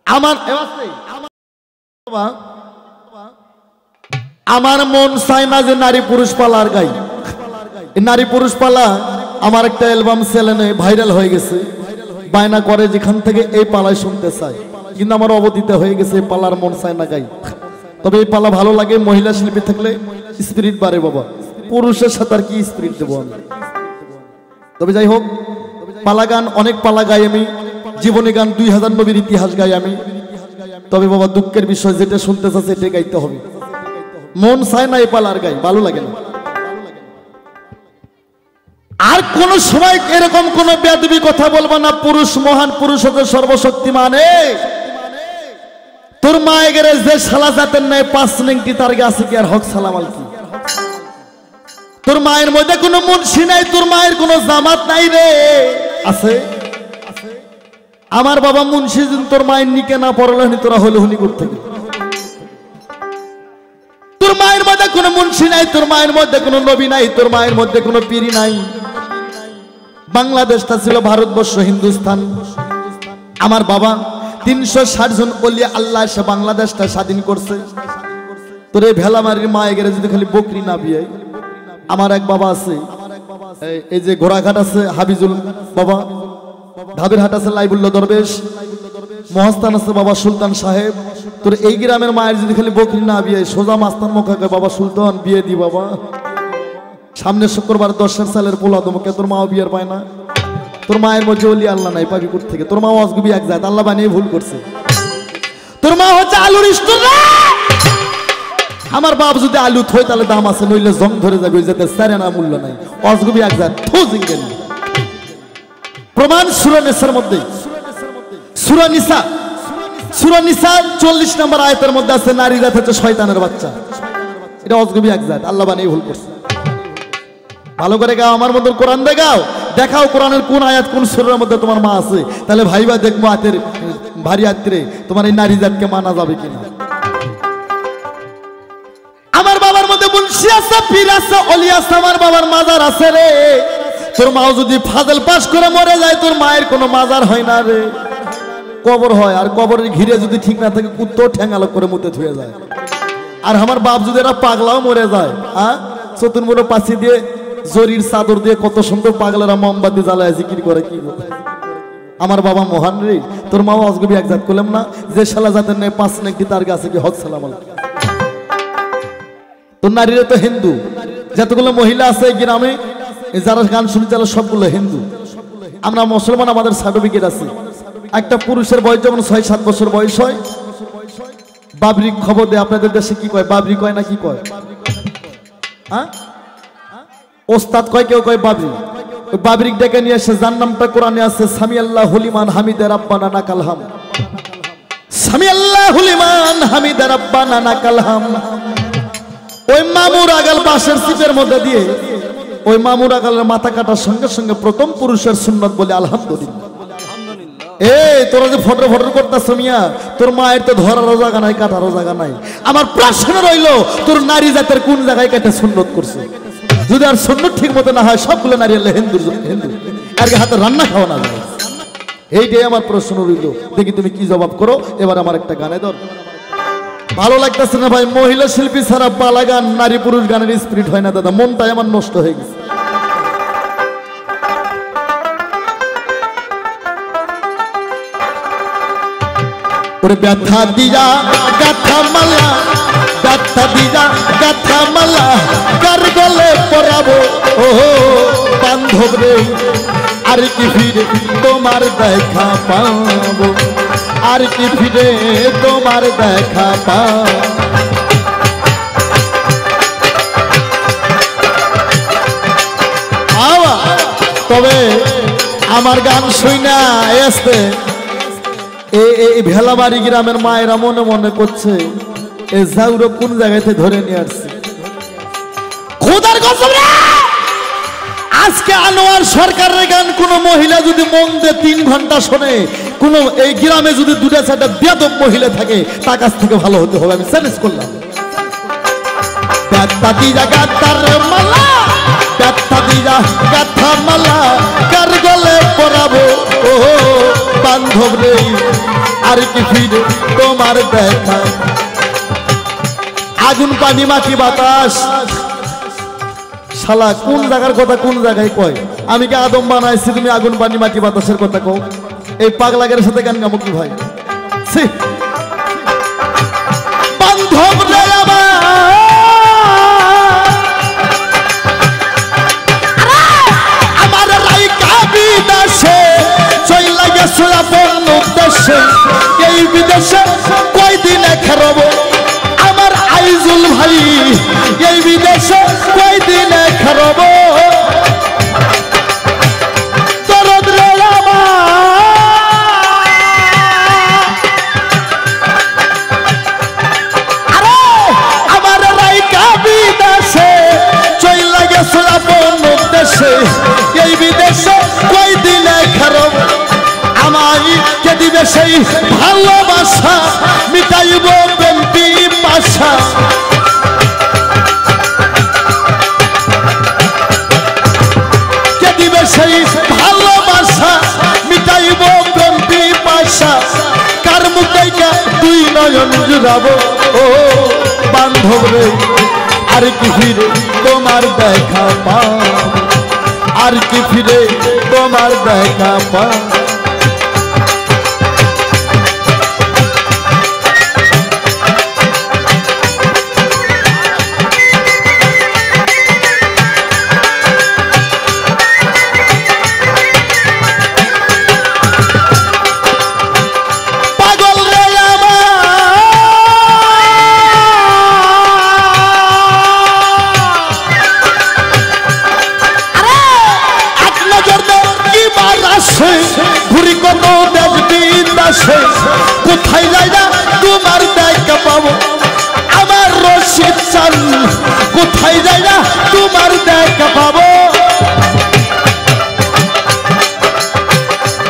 আমার মন চায় না যে নারী পুরুষ পালার গাই। নারী পুরুষ পালা আমার একটা অ্যালবাম চ্যানেলে ভাইরাল হয়ে গেছে, বায়না করে যেখান থেকে এই পালায় শুনতে চাই, কিন্তু আমার অবদিতে হয়ে গেছে এই পালার মন চায় না গাই। তবে এই পালা ভালো লাগে, মহিলা শিল্পী থাকলে স্পিরিট বাড়ে বাবা, পুরুষের সাথে আর কি স্পিরিট দেবো আমি। তবে যাই হোক, পালা গান অনেক পালা গাই আমি, জীবনী গান 2000 নবীর ইতিহাস গাই আমি। তবে বাবা দুঃখের বিষয়, যেটা শুনতে চাচ্ছে এটাই গাইতে হবে। মন চায় না এই পালার গাই, ভালো লাগে না। আর কোন সময় এরকম কোন বেয়াদবি কথা বলবো না। পুরুষ মহান, পুরুষ হতে সর্বশক্তিমান। তোর মায়ের যে শালা জাতের নাই 5 নেংটি তার গাছে কি আর হক সালামাল কি? তোর মায়ের মধ্যে কোনো মুন্সি নাই, তোর মায়ের কোনো জামাত নাই রে। আছে আমার বাবা মুন্সি, তোর মায়ের নিকে না পড়ালেনি তোরা হলে হুনি করতে। তোর মায়ের মধ্যে কোনো মুন্সি নাই, তোর মায়ের মধ্যে কোনো নবী নাই, তোর মায়ের মধ্যে কোনো পীরি নাই। বাংলাদেশটা ছিল ভারতবর্ষ, হিন্দুস্তান। আমার বাবা 360 জন ওলিয়া আল্লাহ এসে বাংলাদেশটা স্বাধীন করছে। তোর এই ভেলামারির মায়ে গেলে যদি খালি বকরি না বিয়ে। আমার এক বাবা আছে, এই যে ঘোড়াঘাট আছে হাবিজুল বাবা, ধাবিরহাট আছে লাইবুল্লাহ দরবেশ, মহাস্থান আছে বাবা সুলতান সাহেব, তোর এই গ্রামের মায়ের যদি খালি বকরি না বিয়ে, সোজা মাস্তান মুখে কয় বাবা সুলতান বিয়ে দি বাবা, সামনের শুক্রবার 10 সালের পোলা তোমাকে, তোর মাও বিয়ের পায় না, তোর মায়ের মধ্যে অলি আল্লাহ নাই, পাবি কোথা থেকে? তোর মা অজগবি এক জাত, আল্লাহ বানিয়ে ভুল করছে। তোর মা হচ্ছে আলুর স্টোর। আমার বাপ যদি আলু থই তাহলে দাম আছে, নইলে জং ধরে যাবে, ওই জাতের সারে না মূল্য নাই, অজগবি এক জাত থুজিঙ্গেন। প্রমাণ সূরা নিসার মধ্যে, সূরা নিসা 40 নম্বর আয়াতের মধ্যে আছে নারী জাত হচ্ছে শয়তানের বাচ্চা। এটা অজগবি এক জাত, আল্লাহ বানিয়ে ভুল করছে। ভালো করে গাও, আমার মধ্যে কোরআন দেখাও, দেখাও কোরআনের কোন আয়াত কোন সূরার মধ্যে তোমার মা আছে, তাহলে ভাইবা দেখবো আয়াতের ভারী আয়াতে তোমার এই নারী জাতকে মানা যাবে কিনা। আমার বাবার মধ্যে মুন্সি আছে, পীর আছে, অলি আছে, আমার বাবার মাজার আছে রে। তোর মাও যদি ফাজল পাস করে মরে যায়, তোর মায়ের কোনো মাজার হয় না রে, কবর হয়। আর কবরের ঘিরে যদি ঠিক না থাকে, কুত্তো ঠ্যাঙ্গালো করে মুতে ধুয়ে যায়। আর আমার বাপ যদি এরা পাগলাও মরে যায়, হ্যাঁ, চতুর্মুড়ো পাশি দিয়ে জরির চাদর দিয়ে কত সুন্দর পাগলেরা মোমবাতি জ্বালায় জিকির করে, কি করে। আমার বাবা মহান রে, তোর মাও অজগবি এক জাত করলাম না, যে শালা জাতের নেই 5 নাকি তার কাছে কি হক সালাম আলাইকুম। তোর নারীরা তো হিন্দু, যতগুলো মহিলা আছে এই গ্রামে যারা গান শুনে যারা সবগুলো হিন্দু। আমরা মুসলমান, আমাদের সার্টিফিকেট আছে। একটা পুরুষের বয়স যেমন 6-7 বছর বয়স হয়, বাবরি খবর দেয়। আপনাদের দেশে কি কয়, বাবরি কয় না কি কয়? হ্যাঁ, ওস্তাদ কয়, কেউ কয় বাবরি। ওই বাবরিক ডেকে নিয়ে এসে, যার নামটা কোরআনে আছে, সামি আল্লাহ হুলিমান হামিদে রাব্বানা নাকাল হাম, সামি আল্লাহ হুলিমান হামিদে রাব্বানা নাকাল হাম। ওই মামুর আগাল বাঁশের চিপের মধ্যে দিয়ে ওই মামুর আগালের মাথা কাটার সঙ্গে সঙ্গে প্রথম পুরুষের সুন্নত বলে আলহামদুলিল্লাহ। এই তোরা যে ফটো করতেছ মিয়া, তোর মায়ের তো ধরারও জায়গা নাই, কাটারও জায়গা নাই। আমার প্রশ্ন রইল, তোর নারী জাতের কোন জায়গায় কেটে সুন্নত করছে? যদি আর সুন্নত ঠিক মতো না হয়, সবগুলো নারী আল্লাহ হিন্দু, আর হাতে রান্না খাওয়া না যায়। এইটাই আমার প্রশ্ন রইল, দেখি তুমি কি জবাব করো। এবার আমার একটা গানে ধর, ভালো লাগতেছে না ভাই, মহিলা শিল্পী ছাড়া পালা গান, নারী পুরুষ গানের স্পিরিট হয় না দাদা, মনটাই আমার নষ্ট হয়ে গেছে। ওরে ব্যথা দিয়া গাথা মালা, ব্যথা দিয়া গাথা মালা, কার গলে পরাবো ও বান্ধব রে, আর কি ফিরে তোমার দেখা পাবো, আর কি ফিরে তোমার দেখা পাবো। তবে আমার গান শুই না আসতে এই ভেলাবাড়ি গ্রামের মায়েরা মনে মনে করছে, এ জাউরো কোন জায়গাতে ধরে নিয়ে আসছে। খোদার কসম রে, আজকে আনোয়ার সরকারের গান কোন মহিলা যদি মন দিয়ে 3 ঘন্টা শোনে, কোন এই গ্রামে যদি 2-4টা বেয়াদব মহিলা থাকে, তার কাছ থেকে ভালো হতে হবে, আমি চ্যালেঞ্জ করলাম। ব্যথা দিয়া গাথার মালা, ব্যথা দিয়া গাথা মালা, কার গলে পরাবো ও বান্ধব রে, আর কি ফিরে তোমার দেখা। আগুন পানি মাটি বাতাস, শালা কোন জায়গার কথা কোন জায়গায় কয়? আমি কি আদম বানাইছি, তুমি আগুন পানি মাটি বাতাসের কথা কও? এই পাগলাগের সাথে গান গামো কি ভাই? বান্ধব রে আমার রাইকা বিদেশে চইলা গেছে আপন উদ্দেশ্যে, এই বিদেশে কয়দিনে খেরব আমার আইজুল ভাই, এই বিদেশে কয়দিনে খেরব দরদ রে আমার রাইকা বিদেশে চইলা গেছে আপন উদ্দেশ্যে, এই বিদেশে কয়দিনে খেরব আমায় কে দিবে সেই ভালোবাসা, মিটাইব প্রেম পিপাসা। কে দিবে সেই ভালোবাসা, মিটাইব প্রেম পিপাসা, কার মুখ দেখা 2 নয়ন জুড়াবো ও বান্ধব রে, আর কি ফিরে তোমার দেখা পাবো, আর কি ফিরে তোমার দেখা পাবো। তোমার দেখা পাবো আমার রশিদ চান কোথায় যাইয়া তোমার দেখা পাবো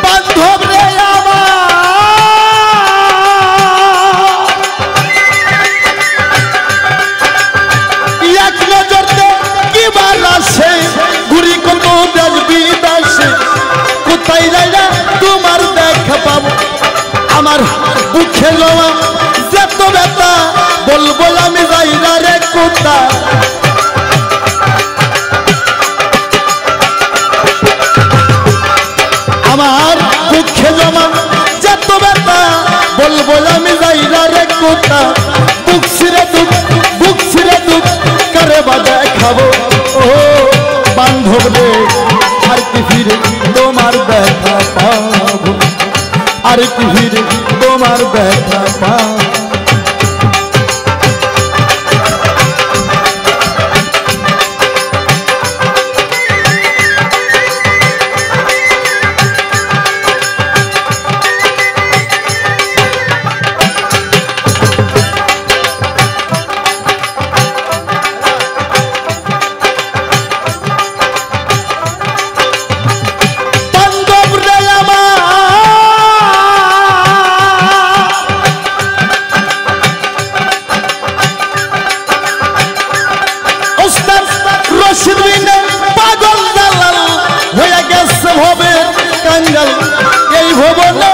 বান্ধব রে আমার এক নজরতে কিবার আসে ঘুরি কত দেশ বিদেশে কোথায় যাইয়া তোমার দেখা পাবো আমার বুকে লওয়া যত ব্যথা বলবো আমি যাই না রে কোথা আমার বুকে জমা যত ব্যথা বলবো আমি যাই না রে কোথা বুক ছিঁড়ে দুঃখ করে বা দেখাবো ও বান্ধব রে আর কি ফিরে তোমার দেখা পাবো আর কি ফিরে তোমার দেখা পাবো এই ভবনে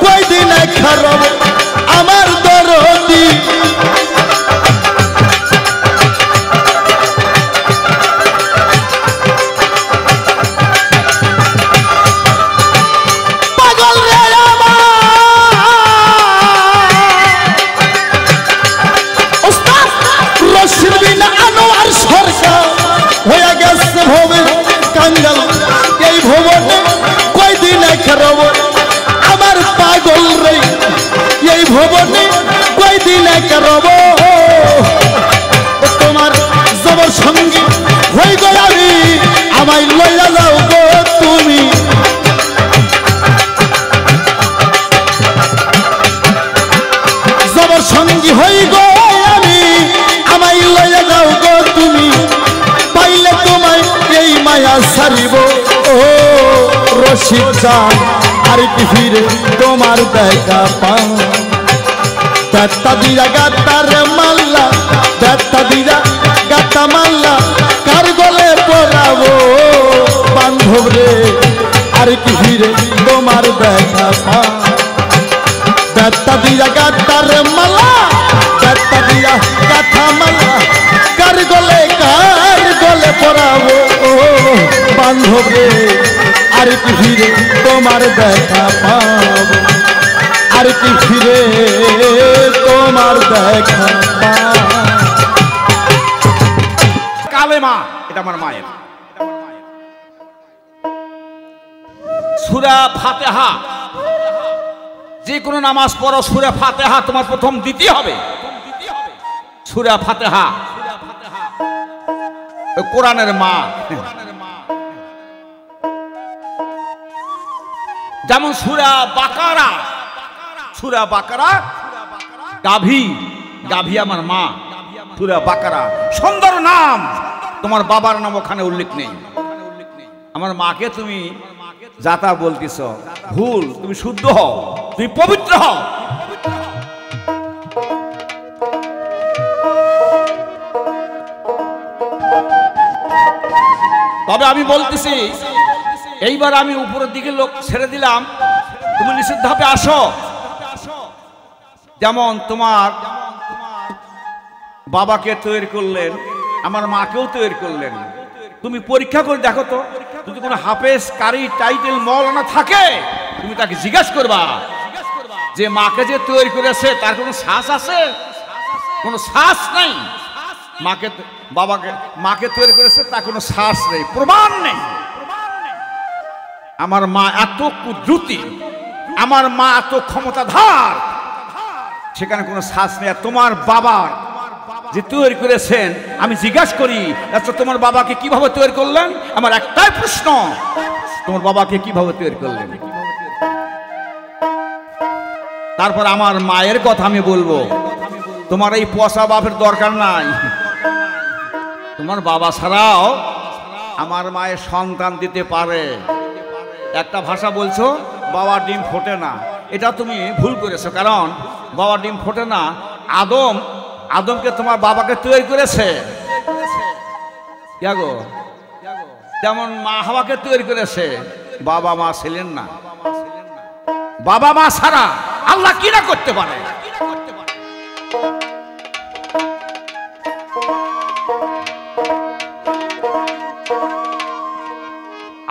কয়দিন খারাপ আমার দরদি পাগল রে ওস্তাদ রশিদ বিন আনোয়ার সরকার হয়ে গেছে ভবে কাঙ্গাল এই ভবনে কয়দিন খারাপ আমার পাগল রে এই ভবনে কয়দিন খারাপ তোমার জবর সঙ্গী হয়ে গো আমি আমায় লইয়া যাও গো তুমি জবর সঙ্গী হয়ে গো আমি আমায় লইয়া যাও গো তুমি পাইলে তোমায় এই মায়া সারিব ও রশিদ চান আর কি ফিরে তোমার দেখা পাও বেত্তা দিয়া গাতার মাল্লা বেত্তা দিয়া গাতা মাল্লা কার গলে পরাবো বান্ধব রে আর কি ফিরে তোমার দেখা পাও বেত্তা দিয়া গাতার মাল্লা বেত্তা দিয়া গাথা মাল্লা কার গলে পরাবো বান্ধব রে আর কি ফিরে তোমার দেখা পাবো আর কি ফিরে তোমার দেখা পাবো কালেমা এটা আমার মায়ের সূরা ফাতিহা যে কোনো নামাজ পড়ো সূরা ফাতিহা তোমার প্রথম দিতে হবে সূরা ফাতিহা কোরআনের মা যেমন সূরা বাকারা গাভী আমার মা সূরা বাকারা সুন্দর নাম তোমার বাবার নাম ওখানে উল্লেখ নেই আমার মাকে তুমি যাতা বলতেছ ভুল তুমি শুদ্ধ হও তুমি পবিত্র হও তবে আমি বলতেছি এইবার আমি উপরের দিকে লোক ছেড়ে দিলাম তুমি নিষিদ্ধ ধাপে আসো যেমন তোমার বাবাকে তৈরি করলেন আমার মাকেও তৈরি করলেন তুমি পরীক্ষা করে দেখো তো যদি কোনো হাফেজ কারি টাইটেল মৌলানা থাকে তুমি তাকে জিজ্ঞাসা করবা যে মাকে যে তৈরি করেছে তার কোনো শ্বাস আছে কোনো শ্বাস নেই মাকে তৈরি করেছে তার কোনো শ্বাস নেই প্রমাণ নেই আমার মা এত কুদ্রুতি আমার মা এত ক্ষমতাধর সেখানে কোনো শ্বাস নেই তোমার বাবা যে তৈরি করেছেন আমি জিজ্ঞাসা করি আচ্ছা তোমার বাবাকে কিভাবে তৈরি করলেন আমার একটাই প্রশ্ন তোমার বাবাকে কিভাবে তৈরি করলেন তারপর আমার মায়ের কথা আমি বলবো। তোমার এই পচা বাপের দরকার নাই। তোমার বাবা ছাড়াও আমার মায়ের সন্তান দিতে পারে। একটা ভাষা বলছো বাবার ডিম ফোটে না, এটা তুমি ভুল করেছো। কারণ বাবার ডিম ফোটে না, আদমকে তোমার বাবাকে তৈরি করেছে। গো তেমন মা হাওয়াকে তৈরি করেছে, বাবা মা ছিলেন না। বাবা মা ছাড়া আল্লাহ কি না করতে পারে।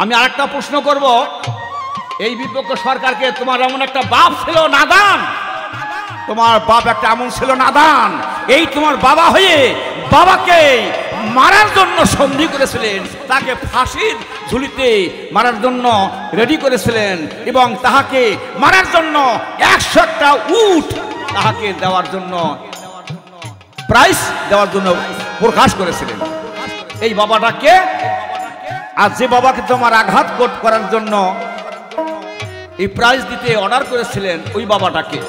আমি আরেকটা প্রশ্ন করব, এই বিপক্ষ সরকারকে, তোমার এমন একটা বাপ ছিল নাদান, তোমার বাপ একটা এমন ছিল নাদান, এই তোমার বাবা হয়ে বাবাকে মারার জন্য সন্ধি করেছিলেন, তাকে ফাঁসির ঝুলিতে মারার জন্য রেডি করেছিলেন এবং তাহাকে মারার জন্য 100টা উট তাহাকে দেওয়ার জন্য, প্রাইস দেওয়ার জন্য প্রকাশ করেছিলেন। এই বাবাটাকে, আর যে বাবাকে তোমার আঘাত করার জন্য এই প্রাইজ দিতে অর্ডার করেছিলেন, ওই বাবাটাকে,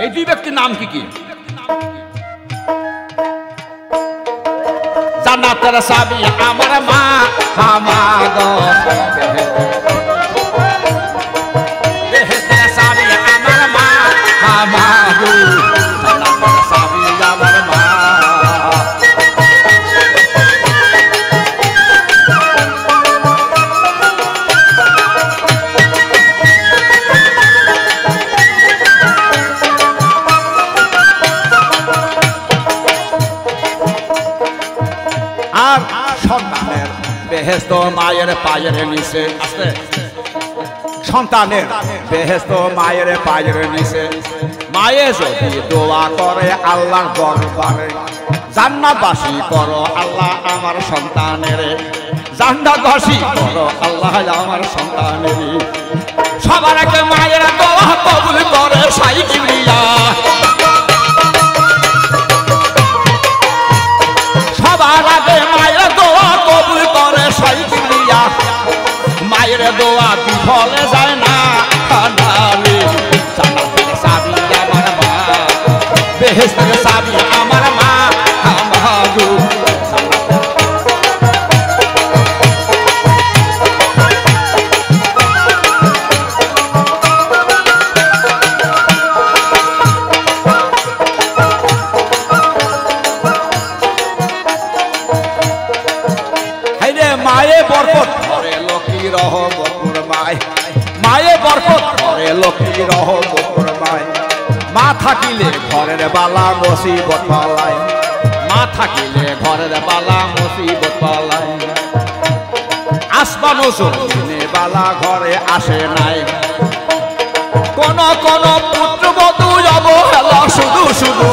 এই দুই ব্যক্তির নাম কি কি? জান্নাতের চাবি আমার মা হামাগো, বেহেশতের চাবি আমার মা হামাগো, জান্নাতের চাবি আমার মা। আর সন্তানের বেহেশত মায়ের পায়ের নিচে আছে, সন্তানের বেহেশত মায়ের পায়ের নিচে। মায়ে যদি দোয়া করে আল্লাহর দরবারে, জান্নাতবাসী করো আল্লাহ আমার সন্তানের, জান্নাতবাসী করো আল্লাহ আমার সন্তানের। সবার আগে মায়ের দোয়া কবুল করে সাই কিবরিয়া, সবার আগে মায়ের দোয়া কবুল করে সাই কিবরিয়া। মায়ের দোয়া বিফলে যায় না, জান্নাতের চাবি আমার মা, বেহেশতের চাবি আমার মা হামাগো। মায়ে বরকত করে লক্ষ্মী রহমতুর মায়, মায়ে বরকত করে লক্ষ্মী রহমতুর মায়। মা থাকিলে ঘরের বালা মুসিবত পালায়, মা থাকিলে ঘরের বালা মুসিবত পালায়। আসমান ও জমিনে বালা ঘরে আসে নাই, কোন কোন পুত্রবধূ অবহেলা শুধু শুধু,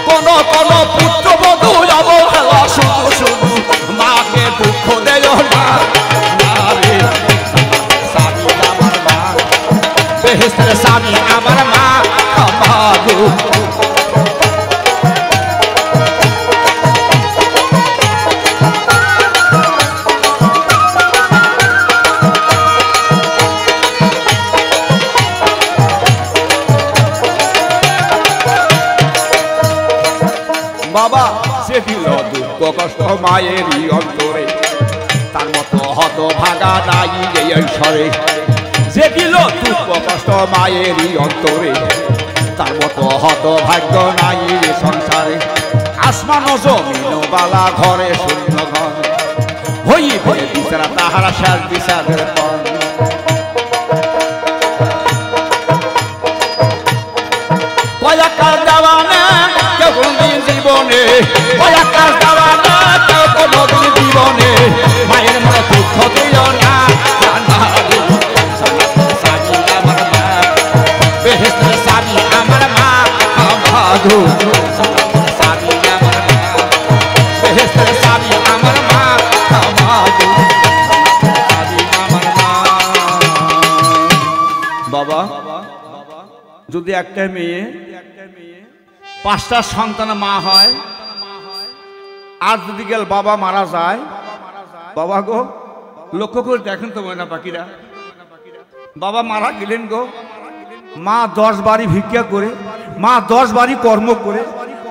কোন কোন পুত্রবধূ অবহেলা শুধু শুধু। মাকে দুঃখ দেও না, চাবি আমার মা, বেহেশতের চাবি আমার মা হামাগো। বাবা সে দিল দুঃখ কষ্ট মায়েরই অন্তরে, তার মতো হত ভাগা নাই এই ঐশ্বরে। যে দিল দুঃখ কষ্ট মায়েরই অন্তরে, তার মতো হত ভাগ্য নাই সংসারে। আসমান জমিন বালা ঘরে শূন্য ঘর, হইবে বিচারা তাহারা শেষ বিচারের পর। কয়াকার দেওয়ানে কেউ কোনদিন জীবনে, কয়াকার দেওয়ানে কেউ কোনদিন জীবনে। মায়ের মনে দুঃখ দিও না, চাবি আমার মা, বেহেশতের চাবি আমার মা হামাগো। চাবি আমার মা, বেহেশতের চাবি আমার মা হামাগো, চাবি আমার মা। বাবা যদি একটা মেয়ে 5টা সন্তান মা হয়, আর যদি গেল বাবা মারা যায়, বাবা গো লক্ষ্য করে দেখেন তো ময়না পাখিরা, বাবা মারা গেলেন গো, মা 10 বাড়ি ভিক্ষা করে, মা 10 বাড়ি কর্ম করে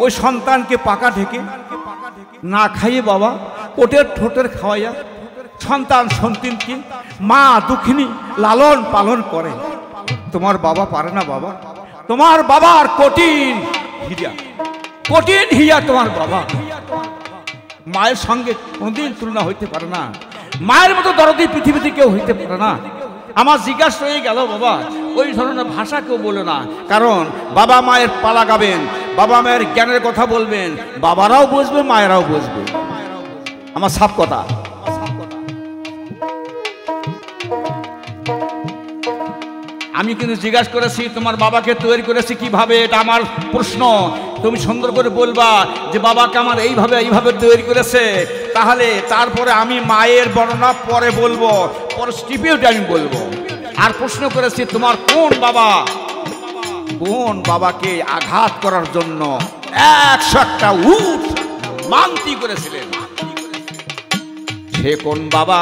ওই সন্তানকে পাকা ঢেকে না খাইয়ে বাবা ওটের ঠোঁটের খাওয়াইয়া সন্তান সন্তানকে মা দুঃখিনী লালন পালন করে। তোমার বাবা পারে না বাবা? তোমার বাবার কঠিন হিয়া তোমার বাবা। মায়ের সঙ্গে কোনদিন তুলনা হইতে পারে না, মায়ের মতো দরদি পৃথিবীতে কেউ হইতে পারে না। আমার জিজ্ঞাসা হয়ে গেল বাবা ওই ধরনের ভাষা কেউ বলে না, কারণ বাবা মায়ের পালা গাবেন, বাবা মায়ের জ্ঞানের কথা বলবেন, বাবারাও বুঝবে মায়েরাও বুঝবে। আমার সাফ কথা। আমি কিন্তু জিজ্ঞাসা করেছি তোমার বাবাকে তৈরি করেছি কিভাবে, এটা আমার প্রশ্ন। তুমি সুন্দর করে বলবা যে বাবাকে আমার এইভাবে তৈরি করেছে, তাহলে তারপরে আমি মায়ের বর্ণনা পরে বলবো, পরে স্টিপিউট আমি বলবো। আর প্রশ্ন করেছি তোমার কোন বাবাকে আঘাত করার জন্য 100টা উট মানতি করেছিলেন, সে কোন বাবা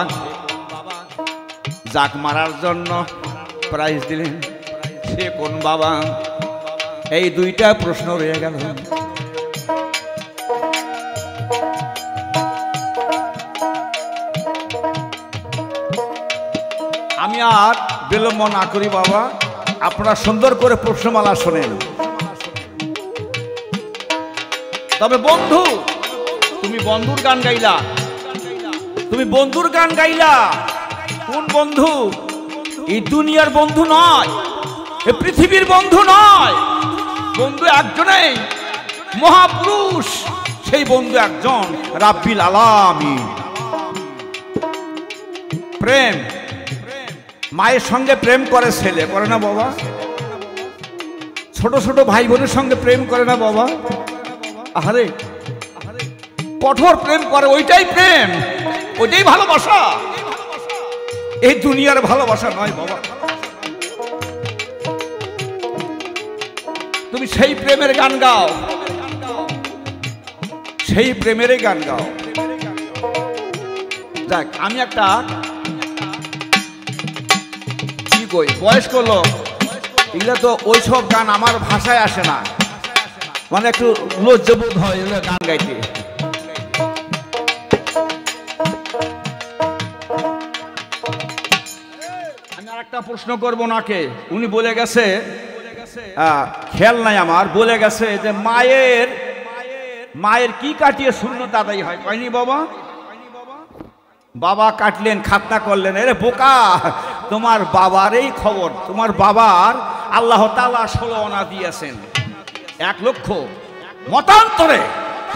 যাক মারার জন্য প্রাইজ দিলেন, সে কোন বাবা? এই 2টা প্রশ্ন রয়ে গেল। আমি আর বিলম্ব না করি বাবা, আপনারা সুন্দর করে প্রশ্নমালা শোনেন। তবে বন্ধু, তুমি বন্ধুর গান গাইলা, তুমি বন্ধুর গান গাইলা। কোন বন্ধু? এই দুনিয়ার বন্ধু নয়, এই পৃথিবীর বন্ধু নয়। বন্ধু একজনেই, মহাপুরুষ। সেই বন্ধু একজন, রাব্বিল আলামিন। প্রেম, মায়ের সঙ্গে প্রেম করে ছেলে, করে না বাবা? ছোট ছোট ভাই বোনের সঙ্গে প্রেম করে না বাবা? আহারে, কঠোর প্রেম করে, ওইটাই প্রেম, ওইটাই ভালোবাসা। এই দুনিয়ার ভালোবাসা নয় বাবা। তুমি সেই প্রেমের গান গাও, সেই প্রেমেরই গান গাও। যাক, আমি একটা কি কই, বয়স্ক লোক, এগুলো তো ওইসব গান আমার ভাষায় আসে না, মানে একটু লজ্জাবোধ হয় এগুলো গান গাইতে। একটা প্রশ্ন করবো নাকে, উনি বলে গেছে, খেয়াল নাই আমার, বলে গেছে যে মায়ের কি কাটিয়ে শূন্যতা আদায় হয়, কয়নি বাবা? বাবা কাটলেন, খাতনা করলেন। এরে বোকা, তোমার বাবার এই খবর, তোমার বাবার আল্লাহ তাআলা 16 আনা দিয়েছেন। 1 লক্ষ মতান্তরে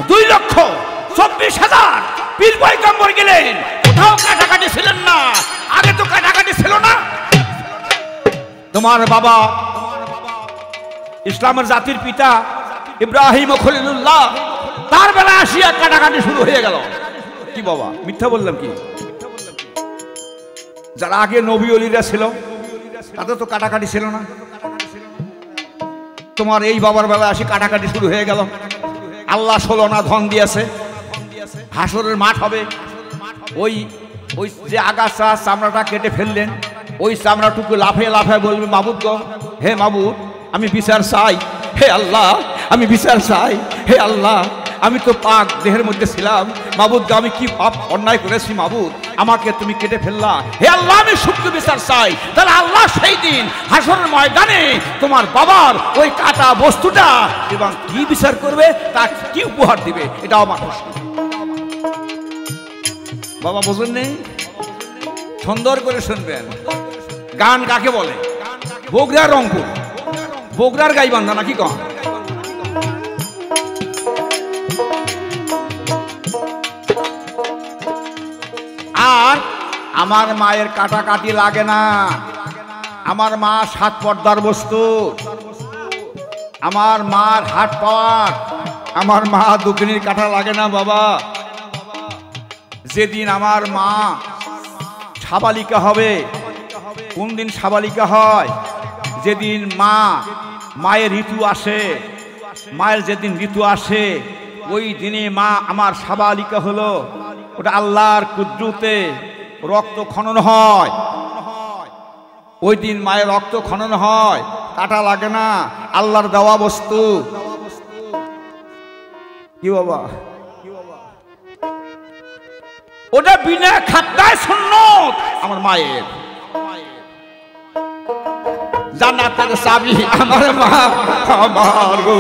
2,24,000 পীর পয়গম্বর গেলেন, কোথাও কাটাকাটি ছিলেন না। আগে তো কাটাকাটি ছিল না। তোমার বাবা ইসলামের জাতির পিতা ইব্রাহিম খলিলুল্লাহ, তার বেলা আসিয়া কাটাকাটি শুরু হয়ে গেল। কি বাবা, মিথ্যা বললাম কি? যারা আগে নবী ওলিরা ছিল তাদের তো কাটাকাটি ছিল না। তোমার এই বাবার বেলা আসি কাটাকাটি শুরু হয়ে গেল। আল্লাহ 16 আনা ধন দিয়েছে, হাসরের মাঠ হবে। ওই যে আগাছা চামড়াটা কেটে ফেললেন, ওই চামড়াটুকু লাফিয়ে লাফিয়ে বলবে, মাবুদ গো, হে মাবুদ, আমি বিচার চাই। হে আল্লাহ, আমি বিচার চাই। হে আল্লাহ, আমি তো পাক দেহের মধ্যে ছিলাম। মাবুদ গো, আমি কি পাপ অন্যায় করেছি মাবুদ, আমাকে তুমি কেটে ফেললা। হে আল্লাহ, আমি সত্য বিচার চাই। তাহলে আল্লাহ সেই দিন হাসরের ময়দানে তোমার বাবার ওই কাটা বস্তুটা এবং কি বিচার করবে, তা কি উপহার দিবে, এটাও আমার প্রশ্ন। বাবা বোঝেন নেই? সুন্দর করে শুনবেন। গান কাকে বলে? বগুড়া, রংপুর, বগুড়ার গাইবান্ধা নাকি কম? আর আমার মায়ের কাটাকাটি লাগে না। আমার মা 7 পর্দার বস্তু, আমার মার হাট পাওয়ার, আমার মা দুকিনির কাটা লাগে না বাবা। যেদিন আমার মা সাবালিকা হবে, কোন দিন সাবালিকা হয়? যেদিন মায়ের ঋতু আসে, মায়ের যেদিন ঋতু আসে ওই দিনে মা আমার সাবালিকা হলো। ওটা আল্লাহর কুদরতে, রক্ত খনন হয়, ওই দিন মায়ের রক্ত খনন হয়, কাটা লাগে না, আল্লাহর দেওয়া বস্তু। কি বাবা, ওটা বিনা খাদ্যায় সুন্নত আমার মায়ের। জান্নাতের চাবি আমার মা, আমার গো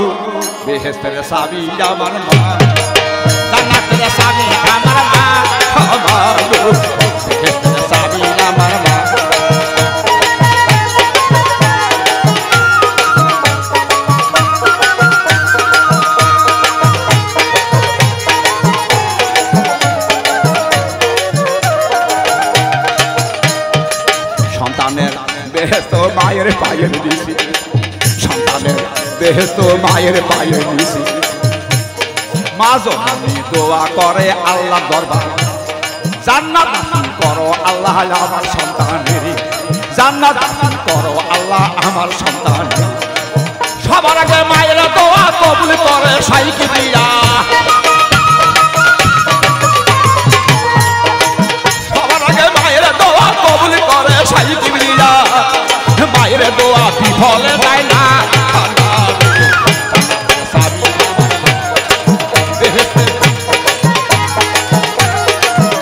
বেহেশতের চাবি আমার মা, জান্নাতের চাবি আমার মা, আমার গো বেহেশতের চাবি আমার মা। সন্তানের বেহেশত মায়ের পায়ে দিছি, সন্তানের বেহেশত মায়ের পায়ে দিছি। মা জননী দোয়া করে আল্লাহ দরবার, জান্নাত দান করো আল্লাহ আমার সন্তানের, জান্নাত দান করো আল্লাহ আমার সন্তানের। সবার আগে মায়ের দোয়া কবুল করে সাইকি দিয়া, সবার আগে মায়ের দোয়া কবুল করে সাইকি দিয়া। মায়ের দোয়া বিফলে যায় না,